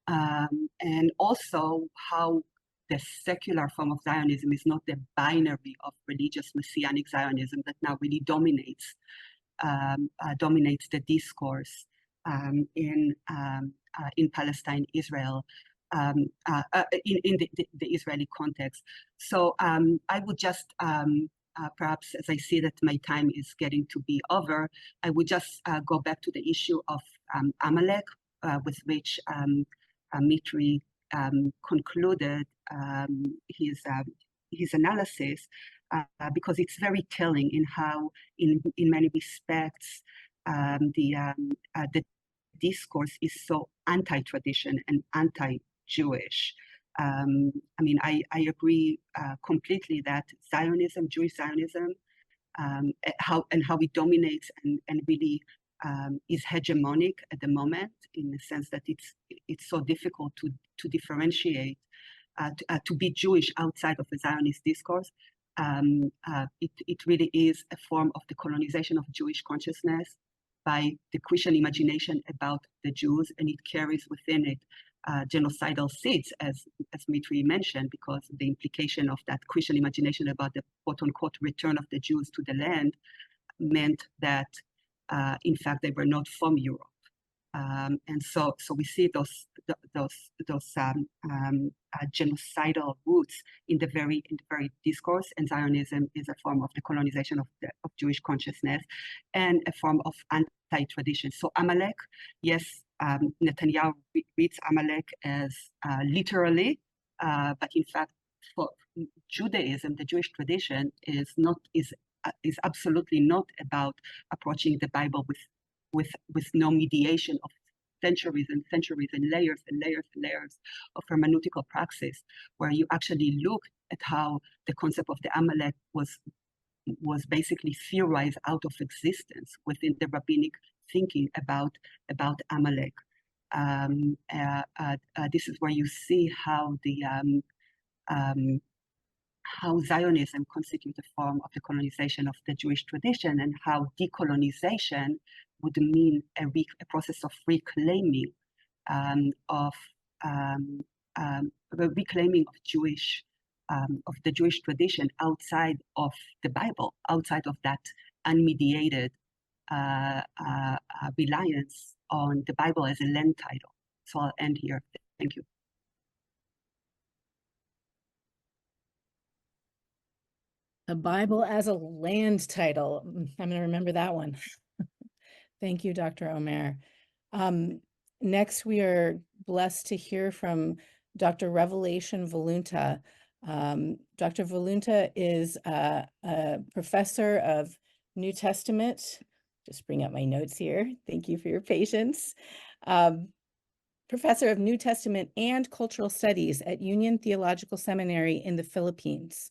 and also how the secular form of Zionism is not the binary of religious messianic Zionism that now really dominates the discourse in Palestine, Israel, in the Israeli context. So I would just perhaps, as I see that my time is getting to be over, I would just go back to the issue of Amalek, with which Mitri concluded his analysis, because it's very telling in how, in many respects, the discourse is so anti-tradition and anti-Jewish. I mean, I agree completely that Zionism, Jewish Zionism, how it dominates and really is hegemonic at the moment, in the sense that it's so difficult to differentiate, to be Jewish outside of the Zionist discourse. It really is a form of the colonization of Jewish consciousness by the Christian imagination about the Jews, and it carries within it genocidal seeds, as Mitri mentioned, because the implication of that Christian imagination about the quote-unquote return of the Jews to the land meant that, in fact, they were not from Europe. And so we see those genocidal roots in the very discourse, and Zionism is a form of the colonization of Jewish consciousness and a form of anti-tradition. So Amalek, yes, Netanyahu reads Amalek as literally, but in fact, for Judaism, the Jewish tradition is absolutely not about approaching the Bible with no mediation of centuries and centuries and layers and layers and layers of hermeneutical praxis, where you actually look at how the concept of the Amalek was basically theorized out of existence within the rabbinic thinking about Amalek. This is where you see how how Zionism constitutes a form of the colonization of the Jewish tradition, and how decolonization would mean a process of reclaiming of the Jewish tradition outside of the Bible, outside of that unmediated reliance on the Bible as a land title. So I'll end here. Thank you. The Bible as a land title. I'm going to remember that one. Thank you, Dr. Omer. Next, we are blessed to hear from Dr. Revelation Volunta. Dr. Volunta is a professor of New Testament. Just bring up my notes here. Thank you for your patience. Professor of New Testament and Cultural Studies at Union Theological Seminary in the Philippines.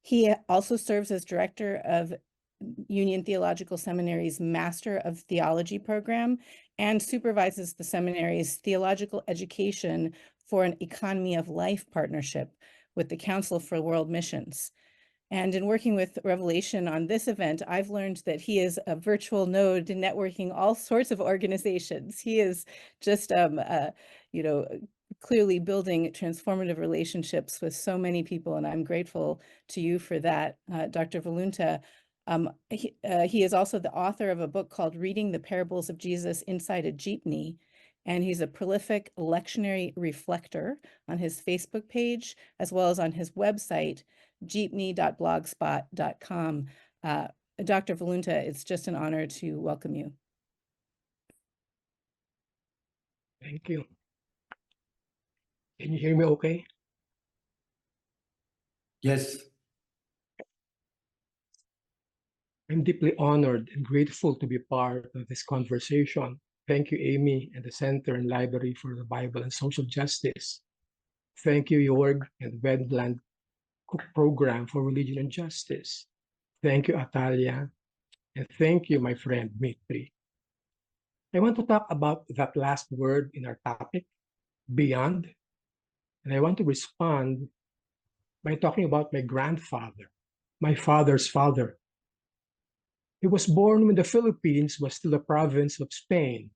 He also serves as director of Union Theological Seminary's Master of Theology program and supervises the seminary's theological education for an Economy of Life partnership with the Council for World Missions. And in working with Revelation on this event, I've learned that he is a virtual node networking all sorts of organizations. He is just, clearly building transformative relationships with so many people, and I'm grateful to you for that, Dr. Volunta. He is also the author of a book called Reading the Parables of Jesus Inside a Jeepney, and he's a prolific lectionary reflector on his Facebook page, as well as on his website, jeepney.blogspot.com. Dr. Volunta, it's just an honor to welcome you. Thank you. Can you hear me okay? Yes. I'm deeply honored and grateful to be part of this conversation. Thank you, Amy, and the Center and Library for the Bible and Social Justice. Thank you, Jorg and Wendland Cook Program for Religion and Justice. Thank you, Atalia. And thank you, my friend, Mitri. I want to talk about that last word in our topic, beyond. And I want to respond by talking about my grandfather, my father's father. He was born when the Philippines was still a province of Spain.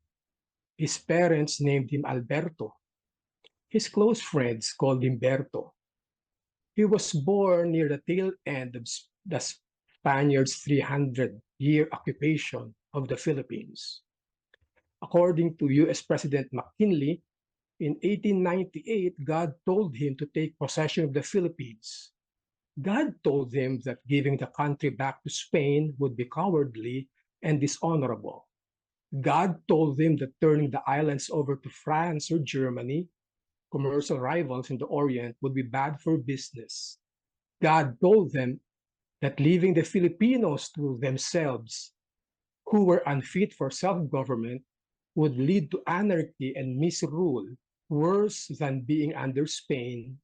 His parents named him Alberto. His close friends called him Berto. He was born near the tail end of the Spaniards' 300-year occupation of the Philippines. According to U.S. President McKinley, in 1898, God told him to take possession of the Philippines. God told him that giving the country back to Spain would be cowardly and dishonorable. God told him that turning the islands over to France or Germany, commercial rivals in the Orient, would be bad for business. God told them that leaving the Filipinos to themselves, who were unfit for self-government, would lead to anarchy and misrule, worse than being under Spain.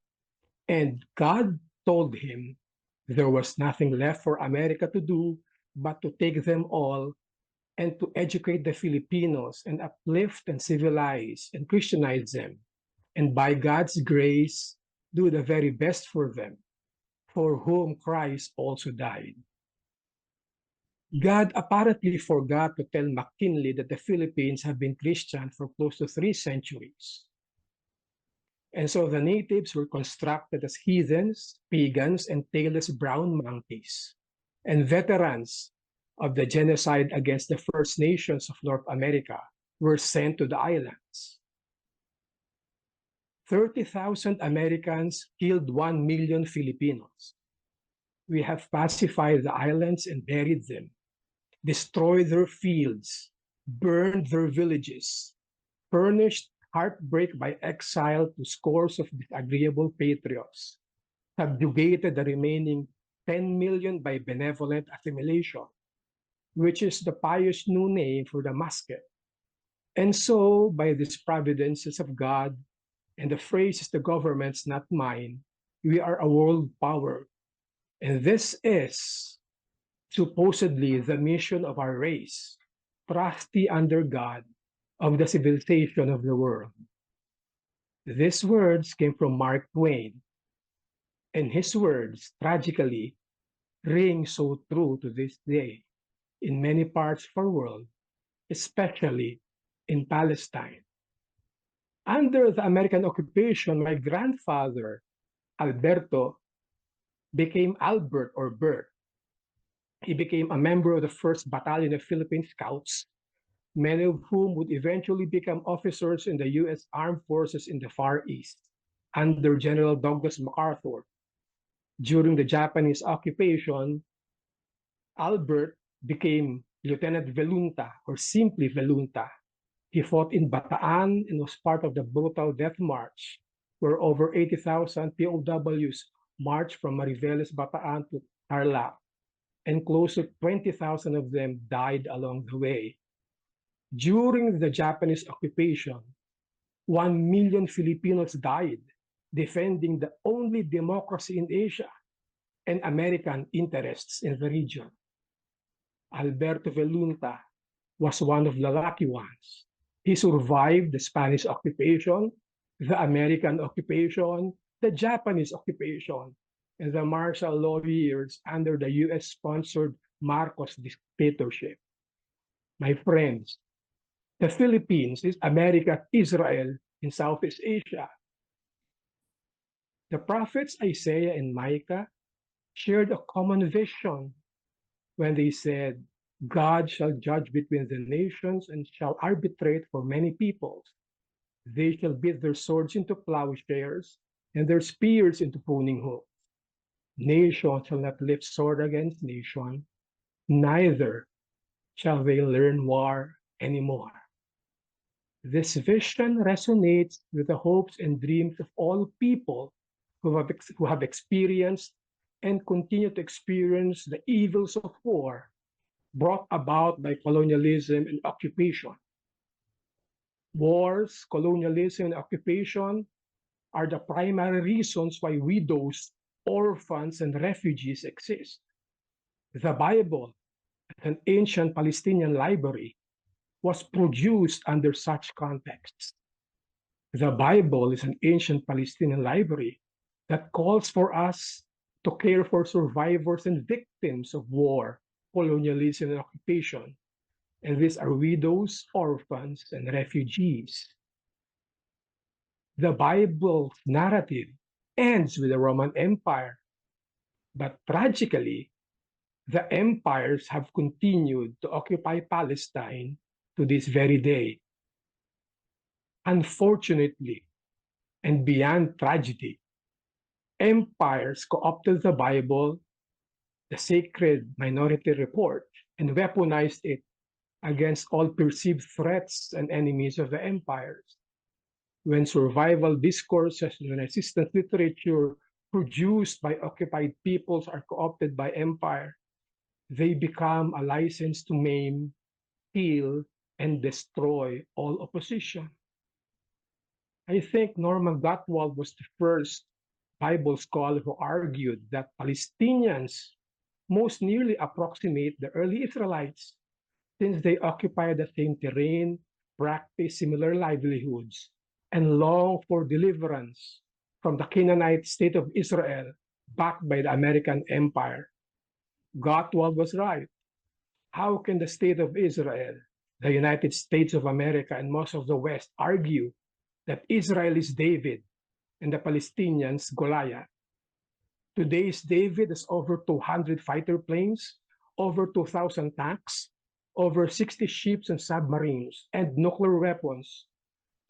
And God told him there was nothing left for America to do but to take them all and to educate the Filipinos and uplift and civilize and Christianize them. And by God's grace, do the very best for them, for whom Christ also died. God apparently forgot to tell McKinley that the Philippines have been Christian for close to 3 centuries. And so the natives were constructed as heathens, pagans, and tailless brown monkeys, and veterans of the genocide against the First Nations of North America were sent to the islands. 30,000 Americans killed 1 million Filipinos. We have pacified the islands and buried them, destroyed their fields, burned their villages, furnished heartbreak by exile to scores of disagreeable patriots, subjugated the remaining 10 million by benevolent assimilation, which is the pious new name for the musket. And so, by these providences of God, and the phrase is the government's not mine, we are a world power. And this is supposedly the mission of our race, trusty under God of the civilization of the world. These words came from Mark Twain, and his words, tragically, ring so true to this day in many parts of our world, especially in Palestine. Under the American occupation, my grandfather, Alberto, became Albert or Bert. He became a member of the 1st Battalion of Philippine Scouts, many of whom would eventually become officers in the U.S. Armed Forces in the Far East under General Douglas MacArthur. During the Japanese occupation, Albert became Lieutenant Velunta, or simply Velunta. He fought in Bataan and was part of the brutal Death March, where over 80,000 POWs marched from Mariveles, Bataan to Tarlac, and close to 20,000 of them died along the way. During the Japanese occupation, 1 million Filipinos died defending the only democracy in Asia and American interests in the region. Alberto Velunta was one of the lucky ones. He survived the Spanish occupation, the American occupation, the Japanese occupation, and the martial law years under the US-sponsored Marcos dictatorship. My friends, the Philippines is America's Israel in Southeast Asia. The prophets Isaiah and Micah shared a common vision when they said, God shall judge between the nations and shall arbitrate for many peoples. They shall beat their swords into plowshares and their spears into pruning hooks. Nation shall not lift sword against nation, neither shall they learn war anymore. This vision resonates with the hopes and dreams of all people who have experienced and continue to experience the evils of war brought about by colonialism and occupation. Wars, colonialism, and occupation are the primary reasons why widows, orphans, and refugees exist. The Bible, an ancient Palestinian library, was produced under such contexts. The Bible is an ancient Palestinian library that calls for us to care for survivors and victims of war, colonialism, and occupation. And these are widows, orphans, and refugees. The Bible's narrative ends with the Roman Empire, but tragically, the empires have continued to occupy Palestine to this very day. Unfortunately, and beyond tragedy, empires co-opted the Bible, the sacred minority report, and weaponized it against all perceived threats and enemies of the empires. When survival discourses and resistance literature produced by occupied peoples are co-opted by empire, they become a license to maim, kill, and destroy all opposition. I think Norman Gottwald was the first Bible scholar who argued that Palestinians most nearly approximate the early Israelites, since they occupy the same terrain, practice similar livelihoods, and long for deliverance from the Canaanite state of Israel backed by the American empire. Gottwald was right. How can the state of Israel, the United States of America, and most of the West argue that Israel is David and the Palestinians Goliath? Today's David has over 200 fighter planes, over 2,000 tanks, over 60 ships and submarines, and nuclear weapons.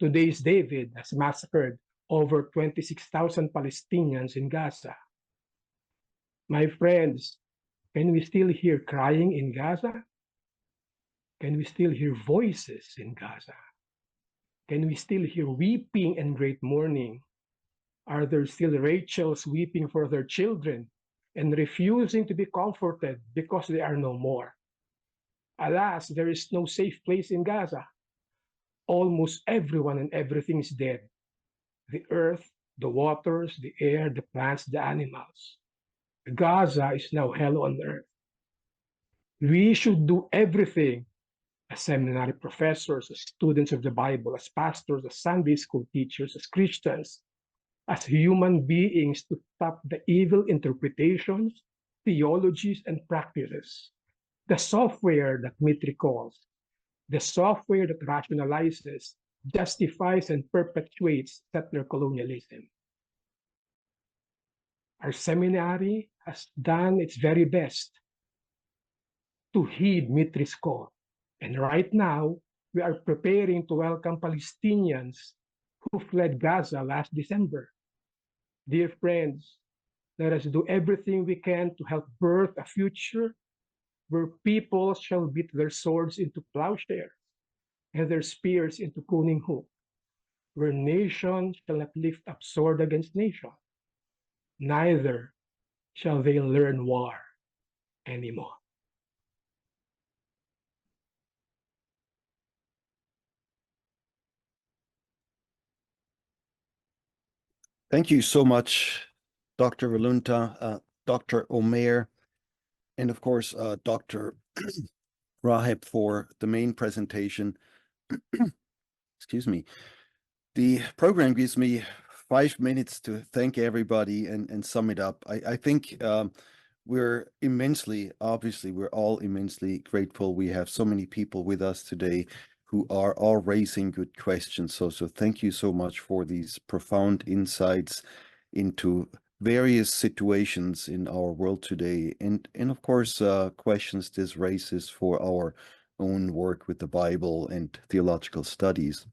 Today's David has massacred over 26,000 Palestinians in Gaza. My friends, can we still hear crying in Gaza? Can we still hear voices in Gaza? Can we still hear weeping and great mourning? Are there still Rachels weeping for their children and refusing to be comforted because they are no more? Alas, there is no safe place in Gaza. Almost everyone and everything is dead. The earth, the waters, the air, the plants, the animals. Gaza is now hell on earth. We should do everything as seminary professors, as students of the Bible, as pastors, as Sunday school teachers, as Christians, as human beings to stop the evil interpretations, theologies, and practices. The software that Mitri calls, the software that rationalizes, justifies, and perpetuates settler colonialism. Our seminary has done its very best to heed Mitri's call. And right now, we are preparing to welcome Palestinians who fled Gaza last December. Dear friends, let us do everything we can to help birth a future where people shall beat their swords into plowshares and their spears into pruning hook, where nation shall not lift up sword against nation, neither shall they learn war anymore. Thank you so much, Dr. Volunta, Dr. Omer, and of course, Dr. Raheb for the main presentation. Excuse me. The program gives me 5 minutes to thank everybody and sum it up. I think we're all immensely grateful. We have so many people with us today who are all raising good questions. So thank you so much for these profound insights into various situations in our world today, and of course questions this raises for our own work with the Bible and theological studies.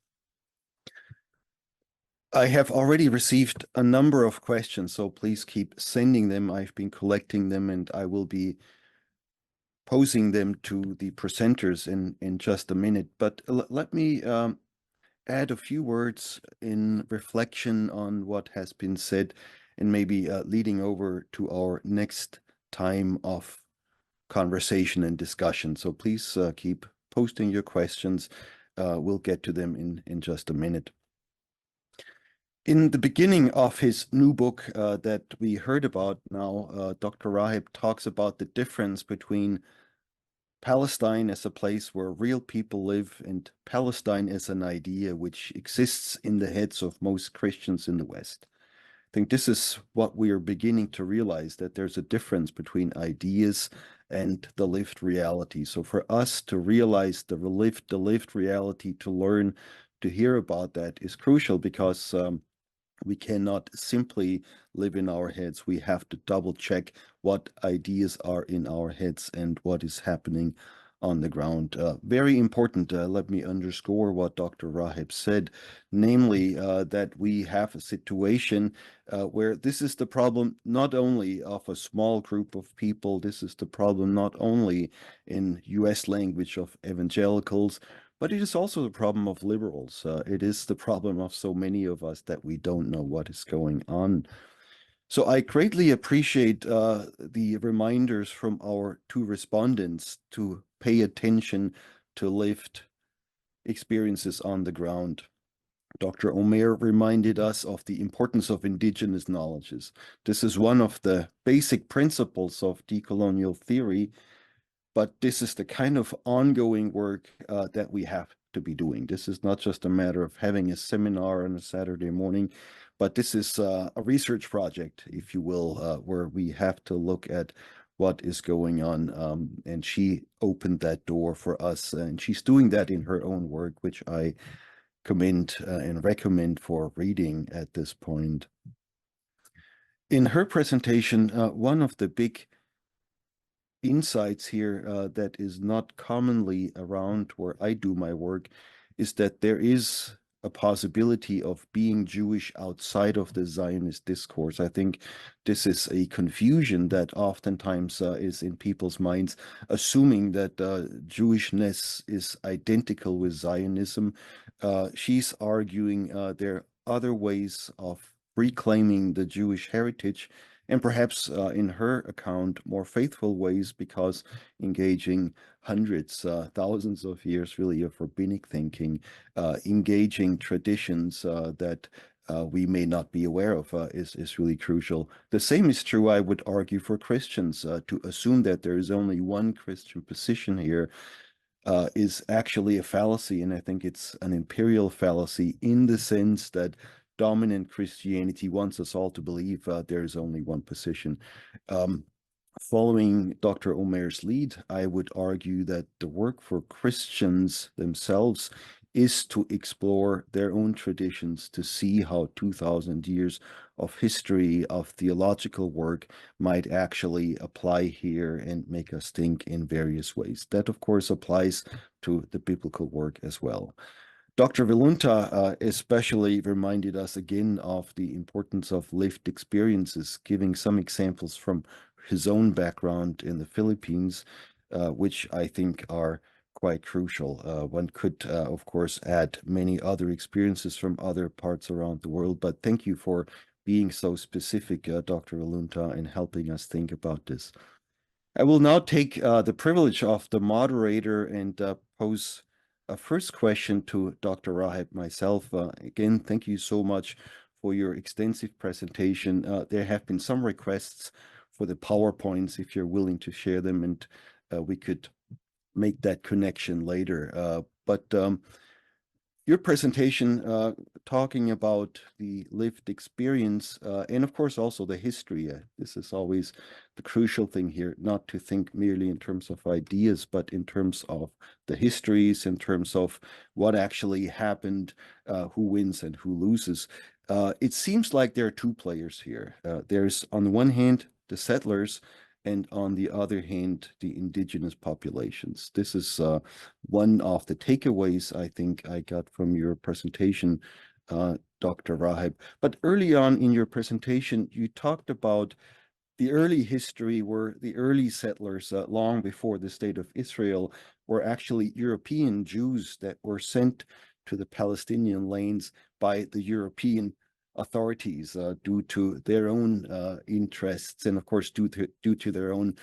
I have already received a number of questions, so please keep sending them. I've been collecting them, and I will be posing them to the presenters in just a minute. But let me add a few words in reflection on what has been said, and maybe leading over to our next time of conversation and discussion. So please keep posting your questions. We'll get to them in just a minute. In the beginning of his new book that we heard about now, Dr. Raheb talks about the difference between Palestine as a place where real people live and Palestine as an idea which exists in the heads of most Christians in the West. I think this is what we are beginning to realize, that there's a difference between ideas and the lived reality. So for us to realize the lived reality, to learn, to hear about that is crucial, because we cannot simply live in our heads. We have to double check what ideas are in our heads and what is happening on the ground. Very important, let me underscore what Dr. Raheb said, namely that we have a situation where this is the problem not only of a small group of people, this is the problem not only in US language of evangelicals, but it is also the problem of liberals. It is the problem of so many of us that we don't know what is going on. So I greatly appreciate the reminders from our two respondents to pay attention to lived experiences on the ground. Dr. Omer reminded us of the importance of indigenous knowledges. This is one of the basic principles of decolonial theory, but this is the kind of ongoing work that we have to be doing. This is not just a matter of having a seminar on a Saturday morning, but this is a research project, if you will, where we have to look at what is going on. And she opened that door for us, and she's doing that in her own work, which I commend and recommend for reading at this point. In her presentation, one of the big insights here that is not commonly around where I do my work is that there is a possibility of being Jewish outside of the Zionist discourse. I think this is a confusion that oftentimes is in people's minds, assuming that Jewishness is identical with Zionism. She's arguing there are other ways of reclaiming the Jewish heritage, and perhaps in her account, more faithful ways, because engaging hundreds, thousands of years really of rabbinic thinking, engaging traditions that we may not be aware of is really crucial. The same is true, I would argue, for Christians. To assume that there is only one Christian position here is actually a fallacy, and I think it's an imperial fallacy, in the sense that dominant Christianity wants us all to believe there is only one position. Following Dr. Omer's lead, I would argue that the work for Christians themselves is to explore their own traditions, to see how 2,000 years of history, of theological work might actually apply here and make us think in various ways. That, of course, applies to the biblical work as well. Dr. Vilunta especially reminded us again of the importance of lived experiences, giving some examples from his own background in the Philippines, which I think are quite crucial. One could, of course, add many other experiences from other parts around the world, but thank you for being so specific, Dr. Vilunta, and helping us think about this. I will now take the privilege of the moderator and pose a first question to Dr. Raheb myself. Again, thank you so much for your extensive presentation. There have been some requests for the PowerPoints, if you're willing to share them, and we could make that connection later. But your presentation talking about the lived experience and of course also the history. This is always the crucial thing here, not to think merely in terms of ideas, but in terms of the histories, in terms of what actually happened, who wins and who loses. It seems like there are two players here. There's on the one hand the settlers, and on the other hand the indigenous populations. This is one of the takeaways I think I got from your presentation, Dr. Raheb. But early on in your presentation, you talked about the early history where the early settlers, long before the state of Israel, were actually European Jews that were sent to the Palestinian lands by the European authorities due to their own interests, and of course due to their own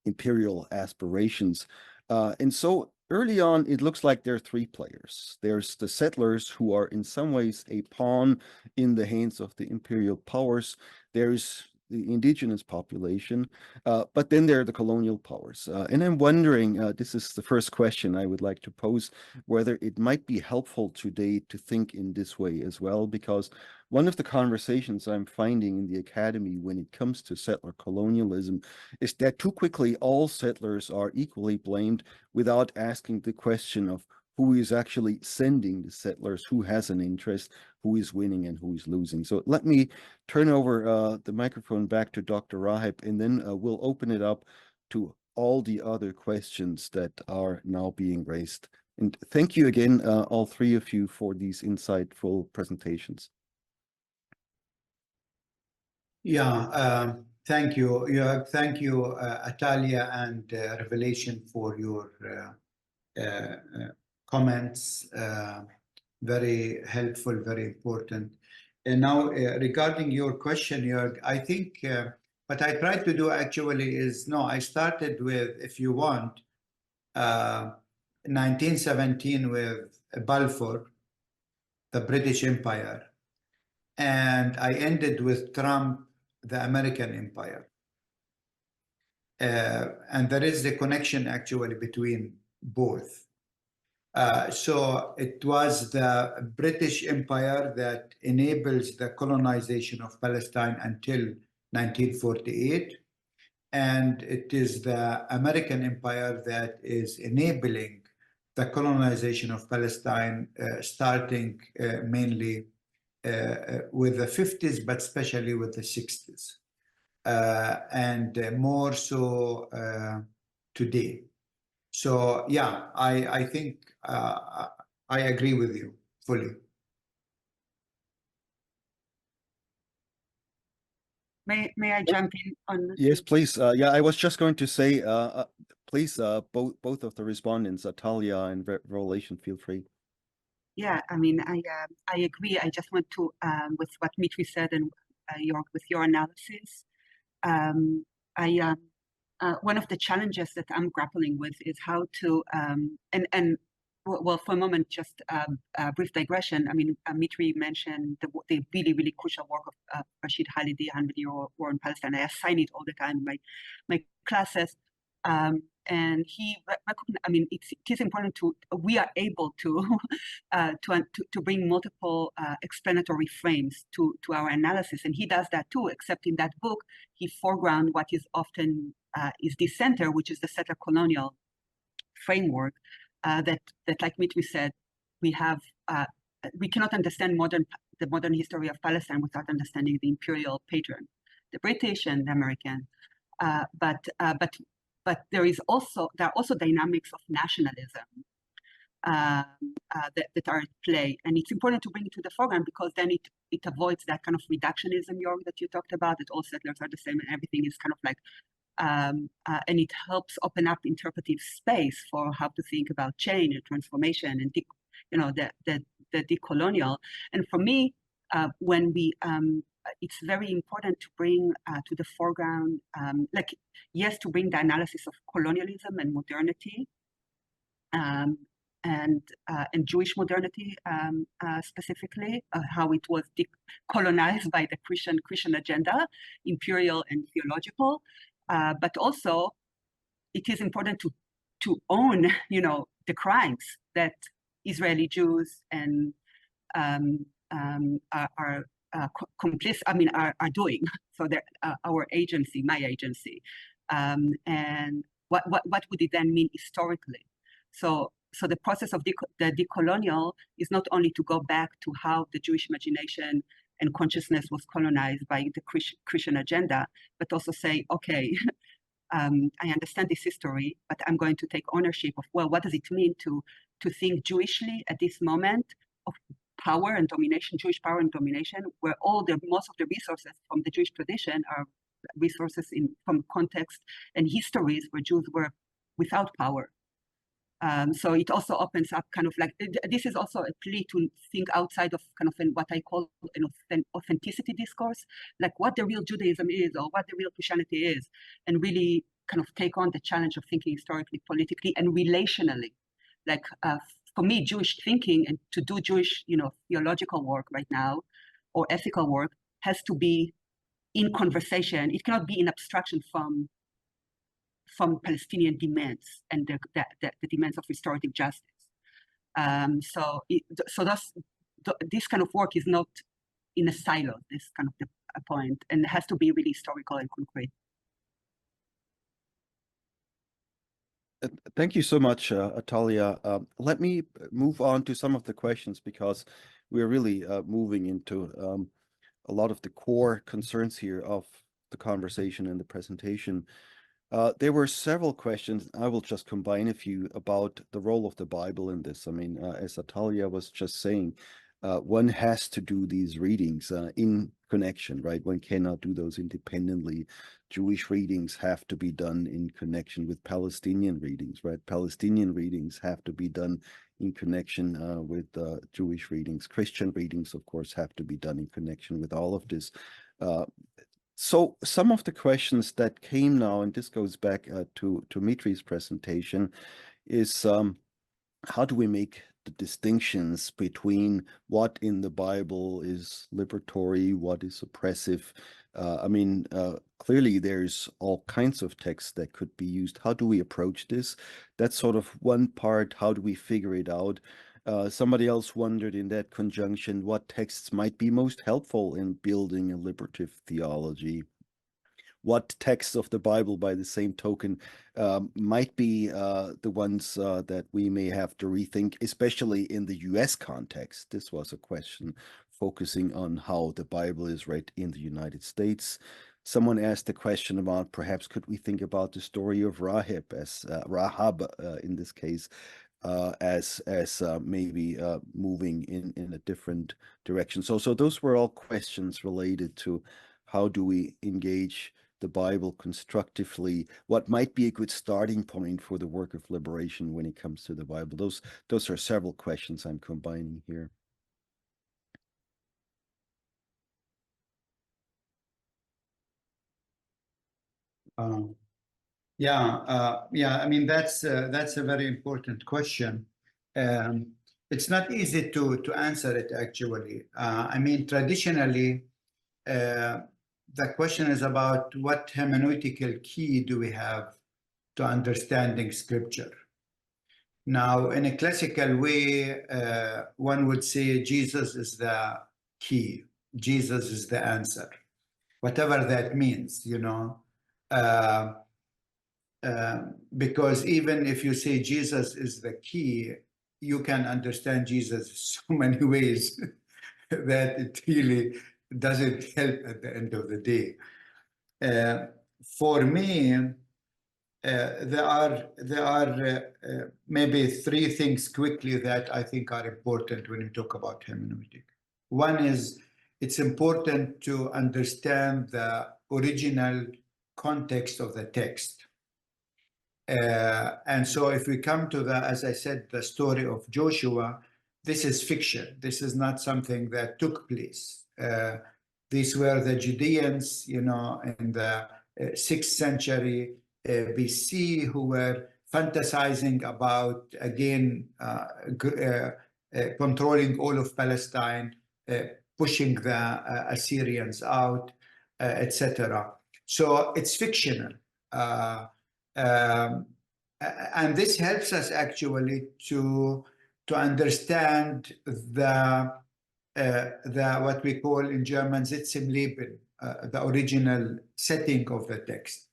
imperial aspirations. And so early on, it looks like there are three players. There's the settlers, who are in some ways a pawn in the hands of the imperial powers. There's the indigenous population, but then there are the colonial powers. And I'm wondering, this is the first question I would like to pose, whether it might be helpful today to think in this way as well, because one of the conversations I'm finding in the academy when it comes to settler colonialism is that too quickly all settlers are equally blamed without asking the question of who is actually sending the settlers, who has an interest, who is winning and who is losing. So let me turn over the microphone back to Dr. Raheb, and then we'll open it up to all the other questions that are now being raised. And thank you again, all three of you, for these insightful presentations. Yeah, thank you. Thank you, Atalia and Revelation, for your comments. Very helpful, very important. And now regarding your question, Jörg, I think what I tried to do actually is, no, I started with, if you want, 1917 with Balfour, the British Empire, and I ended with Trump, the American Empire. And there is a connection actually between both. So it was the British Empire that enables the colonization of Palestine until 1948. And it is the American Empire that is enabling the colonization of Palestine, starting mainly with the 50s, but especially with the 60s. And more so today. So yeah, I think I agree with you fully. May I jump in on? Yes, please. Yeah, I was just going to say, please, both of the respondents, Atalia and Revelation, feel free. Yeah, I mean, I agree. I just want to, with what Mitri said and with your analysis, one of the challenges that I'm grappling with is how to, well, for a moment, just a brief digression. I mean, Mitri mentioned the really, really crucial work of Rashid Khalidi, 100-Year War in Palestine. I assign it all the time in my classes. And he, I mean, it is important we are able to bring multiple explanatory frames to our analysis, and he does that too. Except in that book, he foreground what is often is the center, which is the settler colonial framework. That, like Mitri said, we cannot understand the modern history of Palestine without understanding the imperial patron, the British and the American. But there are also dynamics of nationalism that are at play, and it's important to bring it to the foreground because then it avoids that kind of reductionism, Jörg, that you talked about, that all settlers are the same and everything is kind of like, and it helps open up interpretive space for how to think about change and transformation and the decolonial. And for me, when we it's very important to bring to the foreground, to bring the analysis of colonialism and modernity, and Jewish modernity specifically, how it was decolonized by the Christian agenda, imperial and theological. But also, it is important to own, the crimes that Israeli Jews and are complicit. I mean, are doing. So that our agency, my agency, and what would it then mean historically? So so the process of the decolonial is not only to go back to how the Jewish imagination and consciousness was colonized by the Christian agenda, but also say, okay, I understand this history, but I'm going to take ownership of, well, what does it mean to think Jewishly at this moment of power and domination, Jewish power and domination, where most of the resources from the Jewish tradition are resources from context and histories where Jews were without power. So it also opens up kind of like, this is also a plea to think outside of kind of what I call an authenticity discourse, like what the real Judaism is or what the real Christianity is, and really kind of take on the challenge of thinking historically, politically, and relationally. Like for me, Jewish thinking and to do Jewish, theological work right now, or ethical work, has to be in conversation. It cannot be in abstraction from Palestinian demands and the demands of restorative justice. This kind of work is not in a silo, this kind of a point, and it has to be really historical and concrete. Thank you so much, Atalia. Let me move on to some of the questions because we're really moving into a lot of the core concerns here of the conversation and the presentation. There were several questions. I will just combine a few about the role of the Bible in this. I mean, as Atalia was just saying, one has to do these readings in connection, right? One cannot do those independently. Jewish readings have to be done in connection with Palestinian readings, right? Palestinian readings have to be done in connection with Jewish readings. Christian readings, of course, have to be done in connection with all of this. So some of the questions that came now, and this goes back to Dmitri's presentation, is how do we make the distinctions between what in the Bible is liberatory, what is oppressive? Clearly there's all kinds of texts that could be used. How do we approach this? That's sort of one part. How do we figure it out? Somebody else wondered in that conjunction what texts might be most helpful in building a liberative theology. What texts of the Bible, by the same token, might be the ones that we may have to rethink, especially in the US context. This was a question focusing on how the Bible is read in the United States. Someone asked a question about perhaps could we think about the story of Rahab in this case, as maybe moving in a different direction. So those were all questions related to how do we engage the Bible constructively, what might be a good starting point for the work of liberation when it comes to the Bible. Those are several questions I'm combining here. I mean, that's a very important question. It's not easy to answer it, actually. I mean, traditionally, the question is about what hermeneutical key do we have to understanding scripture. Now, in a classical way, one would say Jesus is the key. Jesus is the answer, whatever that means, because even if you say Jesus is the key, you can understand Jesus so many ways that it really doesn't help at the end of the day. For me, there are maybe three things quickly that I think are important when you talk about hermeneutic. One is it's important to understand the original context of the text. And so if we come to as I said, the story of Joshua, this is fiction. This is not something that took place. These were the Judeans, in the 6th century BC, who were fantasizing about, again, controlling all of Palestine, pushing the Assyrians out, etc. So it's fictional. And this helps us actually to understand the what we call in German Sitzungsleben, the original setting of the text.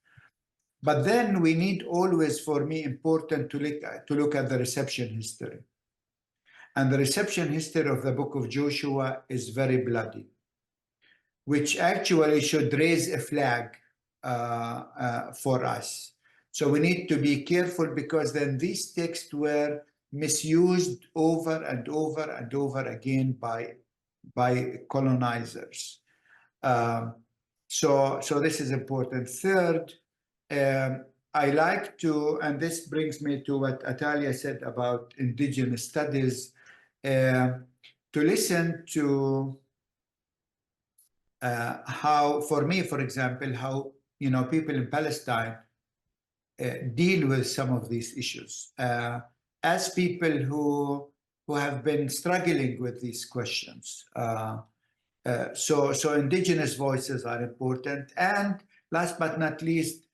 But then we need always, for me, important to look at the reception history. And the reception history of the book of Joshua is very bloody, which actually should raise a flag for us. So we need to be careful, because then these texts were misused over and over and over again by colonizers. So this is important. Third, I like to, and this brings me to what Atalia said about indigenous studies, to listen to how, for me, for example, how people in Palestine deal with some of these issues as people who have been struggling with these questions. So indigenous voices are important. And last but not least,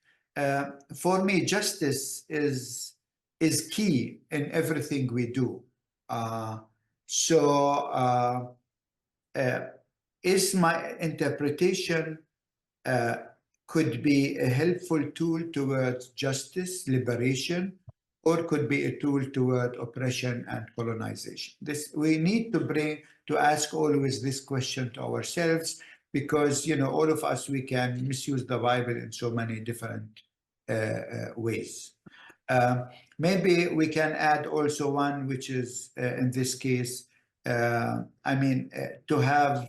for me, justice is key in everything we do. Is my interpretation could be a helpful tool towards justice, liberation, or could be a tool toward oppression and colonization. We need to ask always this question to ourselves, because all of us, we can misuse the Bible in so many different ways. Maybe we can add also one, which is in this case, to have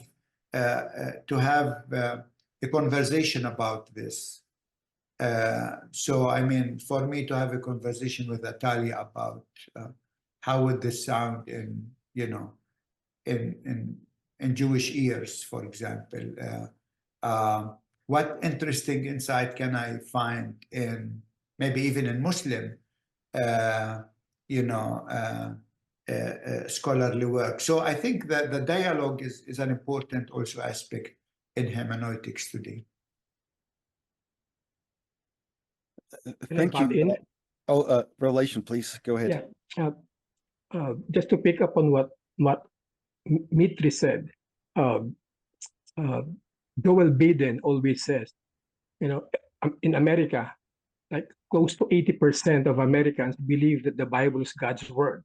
a conversation about this. For me to have a conversation with Atalia about how would this sound in Jewish ears, for example. What interesting insight can I find in maybe even in Muslim, scholarly work? So I think that the dialogue is an important also aspect in hermeneutics today. Thank you. Revelation, please go ahead. Yeah. Just to pick up on what Mitri said, Joel Biden always says, in America, like close to 80% of Americans believe that the Bible is God's word.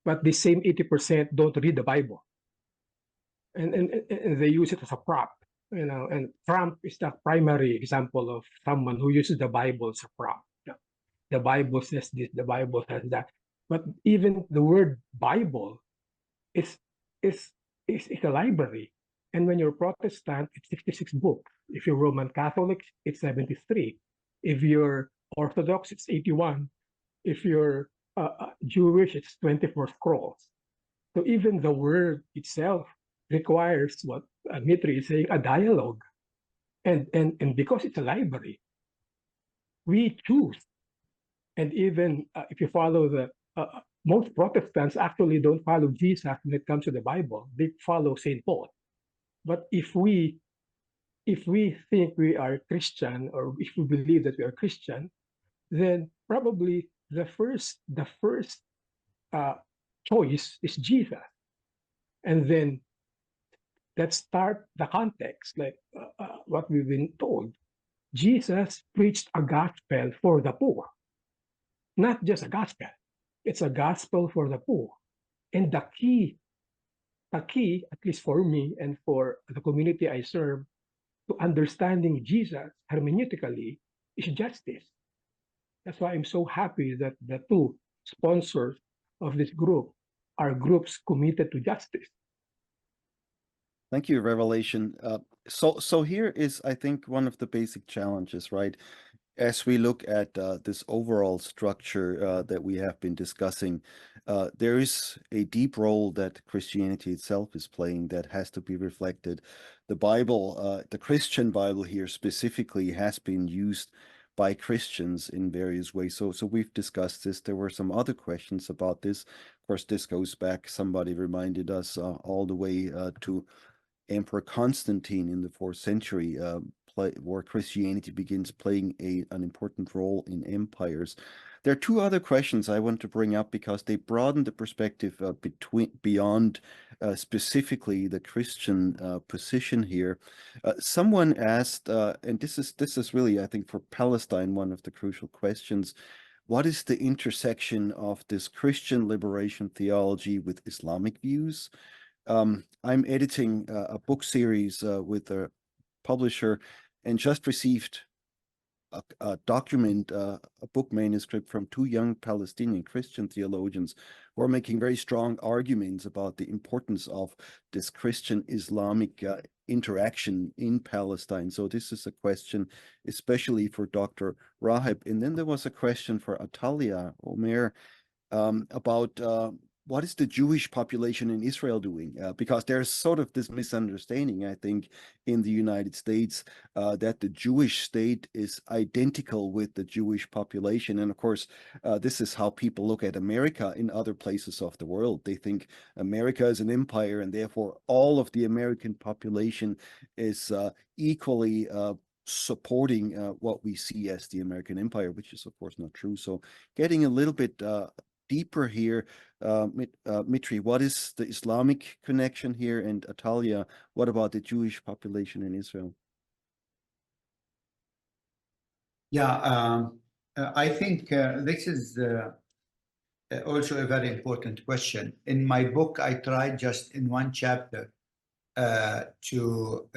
But the same 80% don't read the Bible. And they use it as a prop, and Trump is the primary example of someone who uses the Bible as a prop. The Bible says this, the Bible says that. But even the word Bible is a library. And when you're Protestant, it's 66 books. If you're Roman Catholic, it's 73. If you're Orthodox, it's 81. If you're Jewish, it's 24 scrolls. So even the word itself requires what Mitri is saying, a dialogue. And because it's a library, we choose. And even if you follow most Protestants actually don't follow Jesus when it comes to the Bible. They follow St. Paul. But if we think we are Christian, or if we believe that we are Christian, then probably the first choice is Jesus. And then let's start the context, like what we've been told. Jesus preached a gospel for the poor, not just a gospel. It's a gospel for the poor. And the key, at least for me and for the community I serve, to understanding Jesus hermeneutically is justice. That's why I'm so happy that the two sponsors of this group are groups committed to justice. Thank you, Revelation. So here is, I think, one of the basic challenges, right? As we look at this overall structure that we have been discussing, there is a deep role that Christianity itself is playing that has to be reflected. The Bible, the Christian Bible here specifically, has been used by Christians in various ways. So we've discussed this. There were some other questions about this. Of course, this goes back, somebody reminded us, all the way to Emperor Constantine in the 4th century, where Christianity begins playing an important role in empires. There are two other questions I want to bring up because they broaden the perspective beyond specifically the Christian position here. Someone asked, and this is really, I think, for Palestine, one of the crucial questions. What is the intersection of this Christian liberation theology with Islamic views? I'm editing a book series with a publisher and just received a document, a book manuscript from two young Palestinian Christian theologians who are making very strong arguments about the importance of this Christian-Islamic interaction in Palestine. So this is a question especially for Dr. Raheb. And then there was a question for Atalia Omer about what is the Jewish population in Israel doing? Because there's sort of this misunderstanding, I think, in the United States that the Jewish state is identical with the Jewish population. And of course, this is how people look at America in other places of the world. They think America is an empire, and therefore all of the American population is equally supporting what we see as the American empire, which is of course not true. So getting a little bit deeper here, Mitri, what is the Islamic connection here? And Atalia, what about the Jewish population in Israel? Yeah, I think this is also a very important question. In my book, I tried just in one chapter to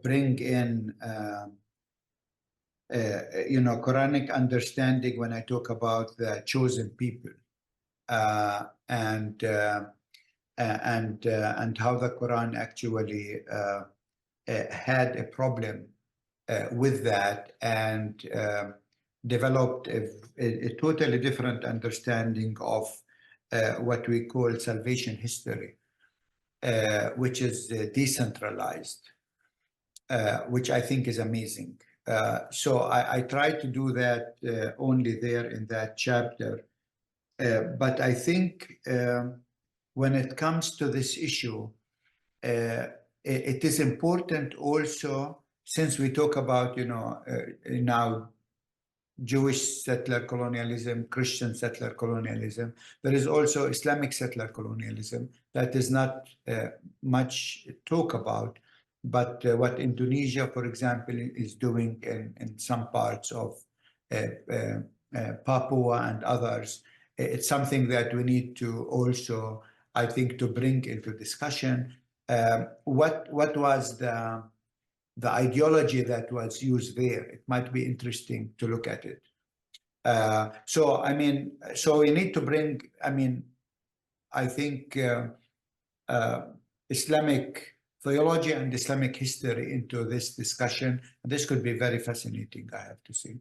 bring in Quranic understanding when I talk about the chosen people, and how the Quran actually had a problem with that, and developed a totally different understanding of what we call salvation history, which is decentralized, which I think is amazing. So I tried to do that only there in that chapter. But I think when it comes to this issue, it is important also, since we talk about, now Jewish settler colonialism, Christian settler colonialism, there is also Islamic settler colonialism that is not much talk about. But what Indonesia, for example, is doing in some parts of Papua and others, it's something that we need to also, I think, to bring into discussion. What was the ideology that was used there? It might be interesting to look at it. So we need to bring, I think, Islamic theology and Islamic history into this discussion. This could be very fascinating, I have to say.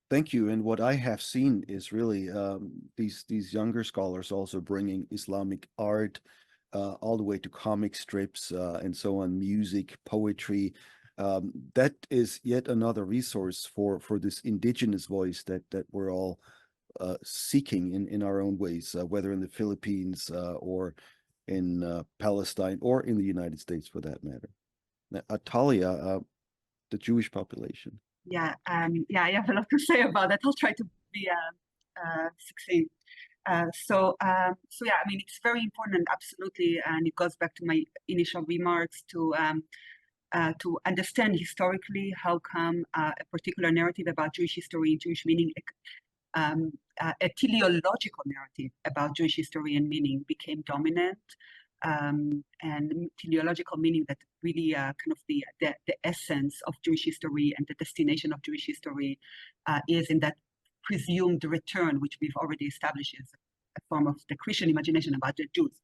Thank you. And what I have seen is really these younger scholars also bringing Islamic art all the way to comic strips and so on, music, poetry. That is yet another resource for this indigenous voice that we're all seeking in our own ways, whether in the Philippines or in Palestine or in the United States for that matter. Now, Atalia, the Jewish population. Yeah, I have a lot to say about that. I'll try to be succinct. So yeah, it's very important, absolutely, and it goes back to my initial remarks to understand historically how come a particular narrative about Jewish history and Jewish meaning, a teleological narrative about Jewish history and meaning became dominant, and teleological meaning that really kind of the essence of Jewish history and the destination of Jewish history is in that presumed return, which we've already established is a form of the Christian imagination about the Jews.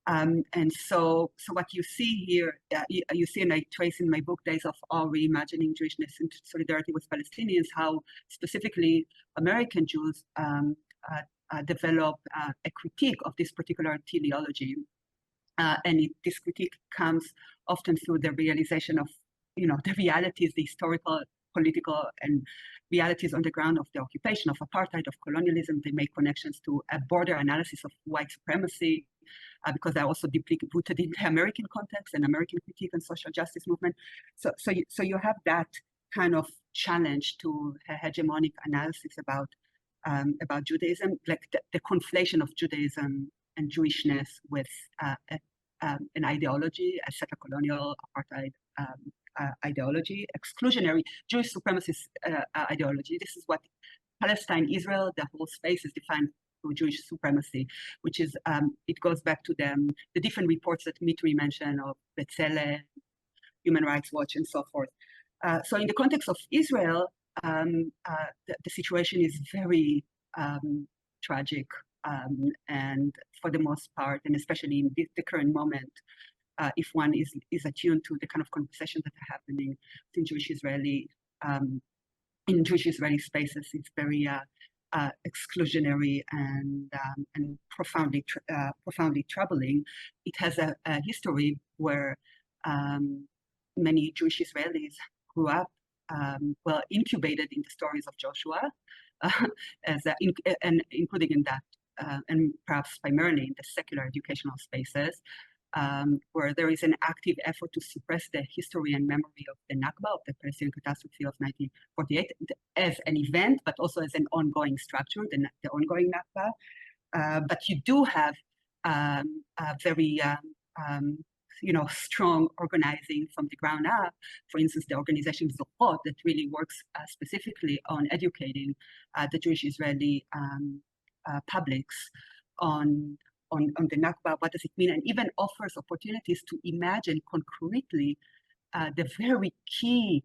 And so what you see here, you see, and I trace in my book, Days of Awe, Reimagining Jewishness in Solidarity with Palestinians, how specifically American Jews develop a critique of this particular teleology. And this critique comes often through the realization of, the realities, the historical, political, and realities on the ground of the occupation, of apartheid, of colonialism. They make connections to a broader analysis of white supremacy because they're also deeply rooted in the American context and American critique and social justice movement. So you have that kind of challenge to hegemonic analysis about Judaism, like the conflation of Judaism and Jewishness with an ideology, a settler colonial apartheid ideology, exclusionary Jewish supremacist ideology. This is what Palestine, Israel, the whole space is defined through Jewish supremacy, which is, it goes back to the different reports that Mitri mentioned of B'Tselem, Human Rights Watch, and so forth. So in the context of Israel, the situation is very tragic, and for the most part, and especially in the current moment, if one is attuned to the kind of conversations that are happening in Jewish-Israeli spaces, it's very exclusionary and profoundly troubling. It has a history where many Jewish Israelis grew up, incubated in the stories of Joshua, and including in that, and perhaps primarily in the secular educational spaces, where there is an active effort to suppress the history and memory of the Nakba, of the Palestinian catastrophe of 1948, as an event, but also as an ongoing structure, the ongoing Nakba. But you do have a very strong organizing from the ground up. For instance, the organization Zokot that really works specifically on educating the Jewish Israeli publics on the Nakba, what does it mean, and even offers opportunities to imagine concretely the very key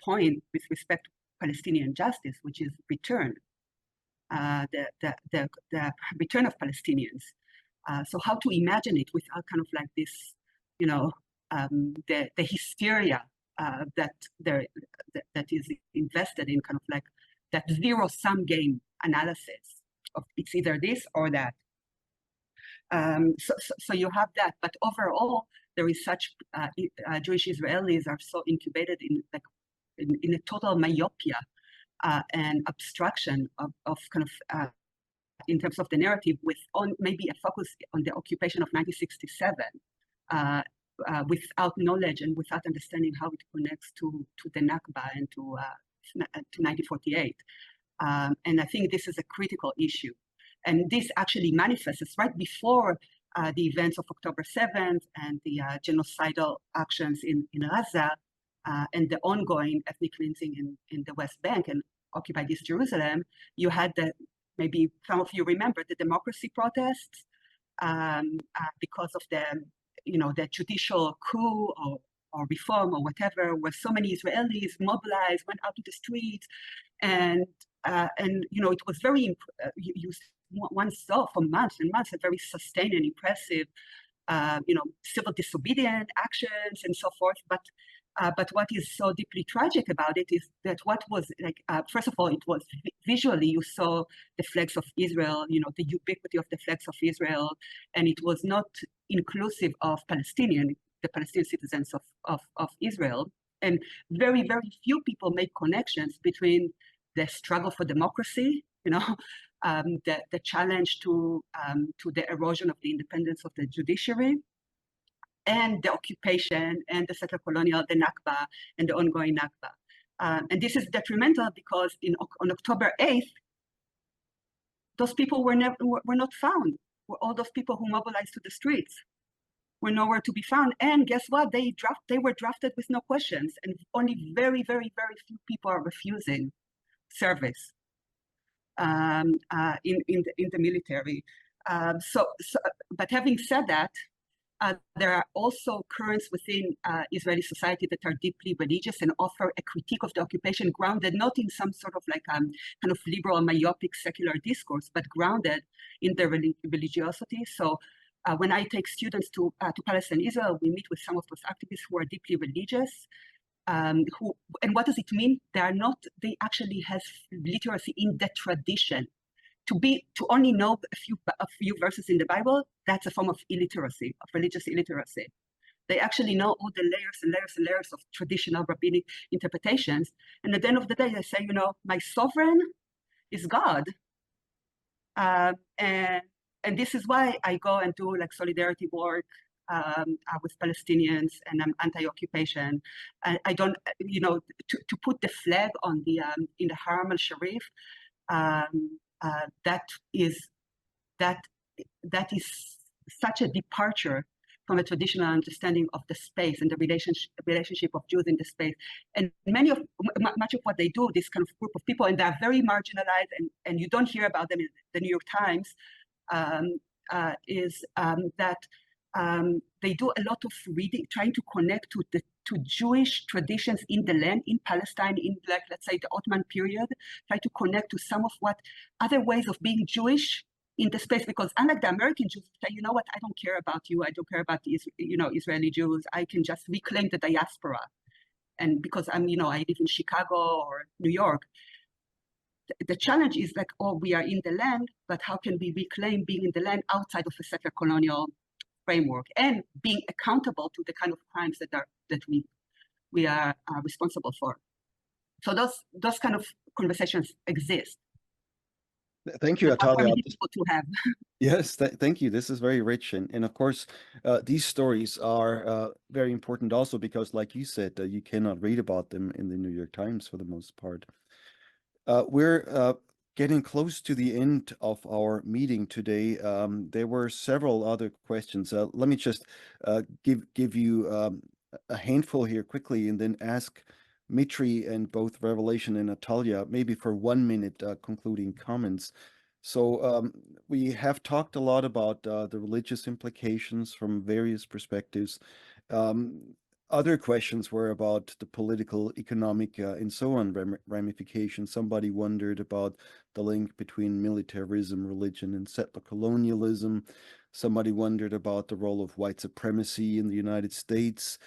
point with respect to Palestinian justice, which is return, the return of Palestinians. So how to imagine it without kind of like this, the hysteria that is invested in kind of like that zero-sum game analysis of it's either this or that. So you have that, but overall there is such Jewish Israelis are so incubated in a total myopia and abstraction of kind of in terms of the narrative, with maybe a focus on the occupation of 1967, without knowledge and without understanding how it connects to the Nakba and to 1948. And I think this is a critical issue. And this actually manifests right before the events of October 7th and the genocidal actions in Gaza and the ongoing ethnic cleansing in the West Bank and occupied East Jerusalem. You had maybe some of you remember the democracy protests because of the judicial coup or reform or whatever, where so many Israelis mobilized, went out to the streets, and it was very one saw for months and months a very sustained and impressive civil disobedient actions and so forth. But what is so deeply tragic about it is that what was like, first of all, it was visually, you saw the flags of Israel, the ubiquity of the flags of Israel, and it was not inclusive of the Palestinian citizens of Israel. And very, very few people make connections between the struggle for democracy, the challenge to the erosion of the independence of the judiciary, and the occupation and the settler colonial, the Nakba, and the ongoing Nakba. And this is detrimental because on October 8th, those people were not found. All those people who mobilized to the streets were nowhere to be found. And guess what? They were drafted with no questions, and only very, very, very few people are refusing service in the military. But having said that, there are also currents within Israeli society that are deeply religious and offer a critique of the occupation grounded not in some sort of like kind of liberal, myopic, secular discourse, but grounded in their religiosity. So when I take students to Palestine, Israel, we meet with some of those activists who are deeply religious. And what does it mean? They actually have literacy in the tradition. To only know a few verses in the Bible, that's a form of illiteracy, of religious illiteracy. They actually know all the layers and layers and layers of traditional rabbinic interpretations. And at the end of the day, they say, my sovereign is God. And and this is why I go and do like solidarity work with Palestinians, and I'm anti-occupation. I don't, you know, to put the flag on the in the Haram al-Sharif, that is such a departure from a traditional understanding of the space and the relationship of Jews in the space. And much of what they do, this kind of group of people, and they're very marginalized, and you don't hear about them in the New York Times, is that they do a lot of reading, trying to connect to Jewish traditions in the land, in Palestine, in, like, let's say, the Ottoman period, try to connect to some of what other ways of being Jewish in the space, because unlike the American Jews, say, you know what, I don't care about you, I don't care about the Israeli Jews, I can just reclaim the diaspora. And because I live in Chicago or New York, the challenge is like, oh, we are in the land, but how can we reclaim being in the land outside of a settler colonial framework and being accountable to the kind of crimes that we are responsible for? So those kind of conversations exist. Thank you, Are Atalia. really difficult to have. Yes, thank you. This is very rich. And of course, these stories are very important also because, like you said, you cannot read about them in the New York Times for the most part. We're getting close to the end of our meeting today. There were several other questions. Let me just give you a handful here quickly and then ask Mitri and both Revelation and Natalia maybe for 1 minute concluding comments. So we have talked a lot about the religious implications from various perspectives. Other questions were about the political, economic, and so on ramifications. Somebody wondered about the link between militarism, religion, and settler colonialism. Somebody wondered about the role of white supremacy in the United States.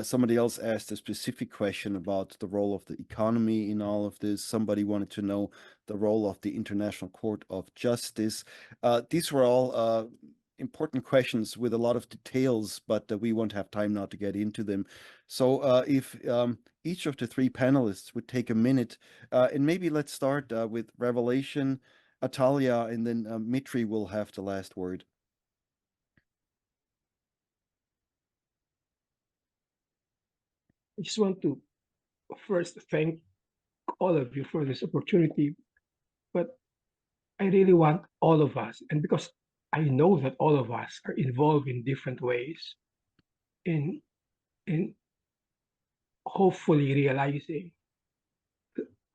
Somebody else asked a specific question about the role of the economy in all of this. Somebody wanted to know the role of the International Court of Justice. These were all important questions with a lot of details, but we won't have time now to get into them. So if each of the three panelists would take a minute, and maybe let's start with Revelation, Atalia, and then Mitri will have the last word. I just want to first thank all of you for this opportunity, but I really want all of us, and because I know that all of us are involved in different ways in hopefully realizing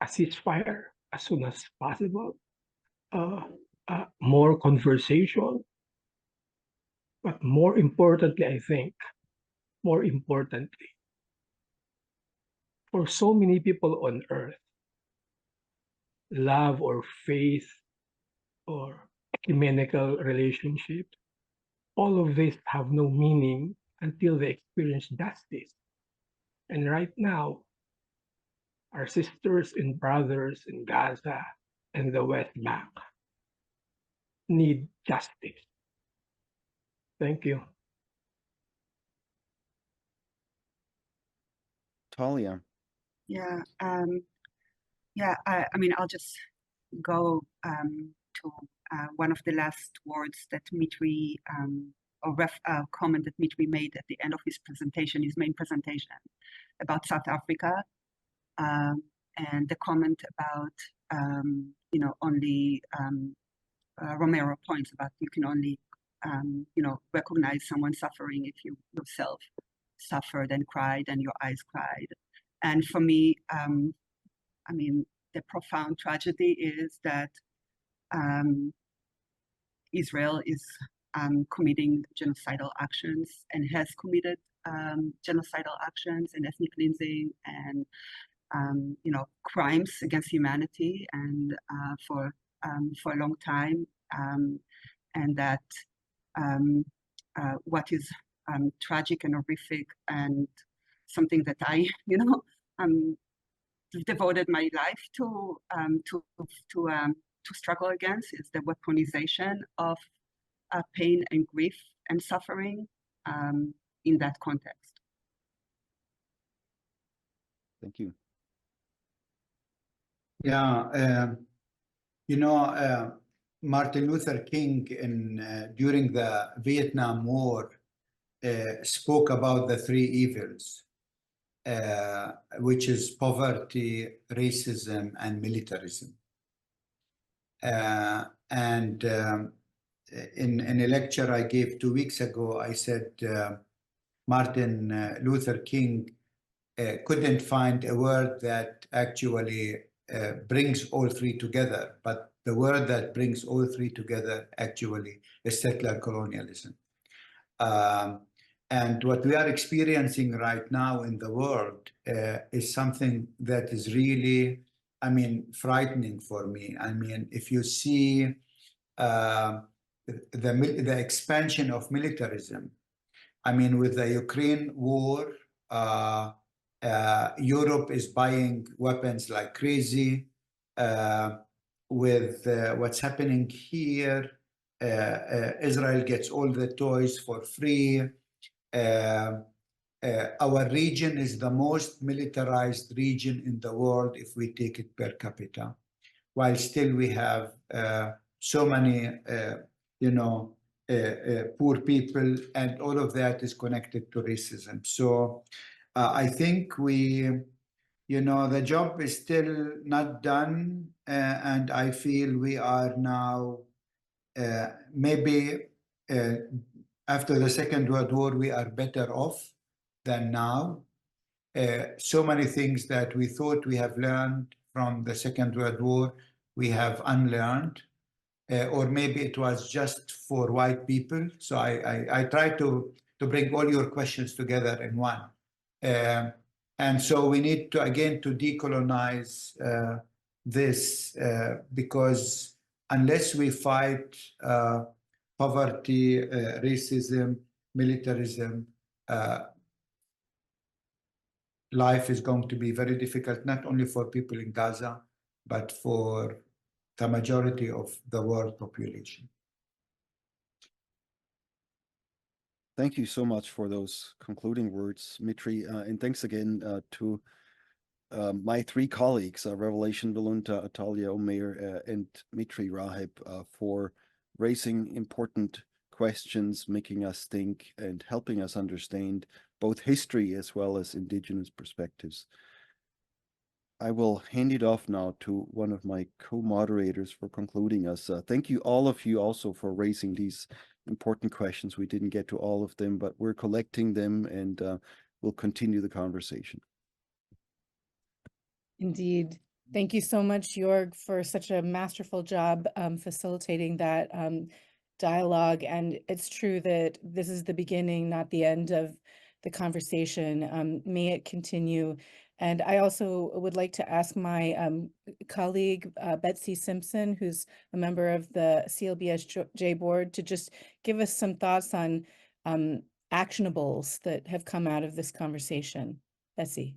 a ceasefire as soon as possible, more conversation, but more importantly, I think, for so many people on earth, love or faith or ecumenical relationship, all of this have no meaning until they experience justice. And right now, our sisters and brothers in Gaza and the West Bank need justice. Thank you. Talia. Yeah, I mean, I'll just go to one of the last words that Mitri, comment that Mitri made at the end of his presentation, his main presentation about South Africa, and the comment about, only Romero points about you can only, recognize someone suffering if you yourself suffered and cried and your eyes cried. And for me, I mean, the profound tragedy is that Israel is committing genocidal actions and has committed genocidal actions and ethnic cleansing and crimes against humanity and for a long time, and that what is tragic and horrific and something that I devoted my life to struggle against is the weaponization of pain and grief and suffering in that context. Thank you. Yeah, Martin Luther King during the Vietnam War spoke about the three evils, which is poverty, racism, and militarism. And in a lecture I gave 2 weeks ago, I said Martin Luther King couldn't find a word that actually brings all three together, but the word that brings all three together actually is settler colonialism. And what we are experiencing right now in the world is something that is really, I mean, frightening for me. I mean, if you see the expansion of militarism, I mean, with the Ukraine war, Europe is buying weapons like crazy. With what's happening here, Israel gets all the toys for free. Our region is the most militarized region in the world if we take it per capita, while still we have so many, poor people, and all of that is connected to racism. So I think the job is still not done, and I feel we are now maybe after the Second World War, we are better off than now. So many things that we thought we have learned from the Second World War, we have unlearned, or maybe it was just for white people. So I try to bring all your questions together in one. And so we need to, again, to decolonize this, because unless we fight poverty, racism, militarism, life is going to be very difficult, not only for people in Gaza, but for the majority of the world population. Thank you so much for those concluding words, Mitri, and thanks again to my three colleagues, Revelation Vilunta, Atalia Omer, and Mitri Raheb, for raising important questions, making us think, and helping us understand both history as well as indigenous perspectives. I will hand it off now to one of my co-moderators for concluding us. Thank you, all of you, also for raising these important questions. We didn't get to all of them, but we're collecting them, and we'll continue the conversation. Indeed. Thank you so much, Jorg, for such a masterful job facilitating that dialogue. And it's true that this is the beginning, not the end of the conversation. May it continue. And I also would like to ask my colleague, Betsy Simpson, who's a member of the CLBSJ board, to just give us some thoughts on actionables that have come out of this conversation. Betsy.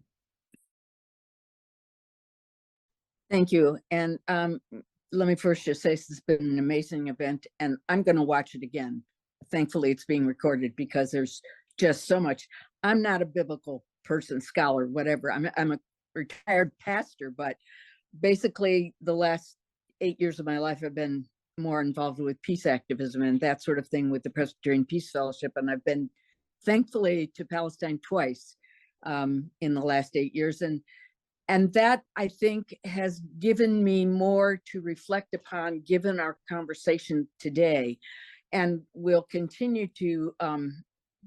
Thank you. And let me first just say this has been an amazing event, and I'm going to watch it again. Thankfully, it's being recorded because there's just so much. I'm not a biblical person, scholar, whatever. I'm a retired pastor, but basically the last 8 years of my life I've been more involved with peace activism and that sort of thing with the Presbyterian Peace Fellowship. And I've been, thankfully, to Palestine twice in the last 8 years. And that, I think, has given me more to reflect upon, given our conversation today, and will continue to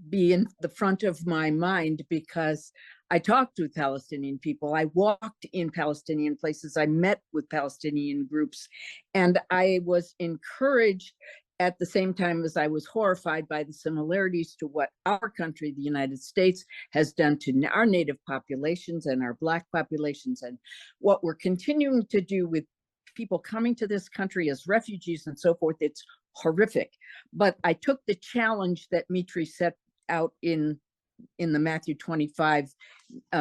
be in the front of my mind because I talked with Palestinian people. I walked in Palestinian places. I met with Palestinian groups, and I was encouraged at the same time as I was horrified by the similarities to what our country, the United States, has done to our Native populations and our Black populations, and what we're continuing to do with people coming to this country as refugees and so forth. It's horrific. But I took the challenge that Mitri set out in the Matthew 25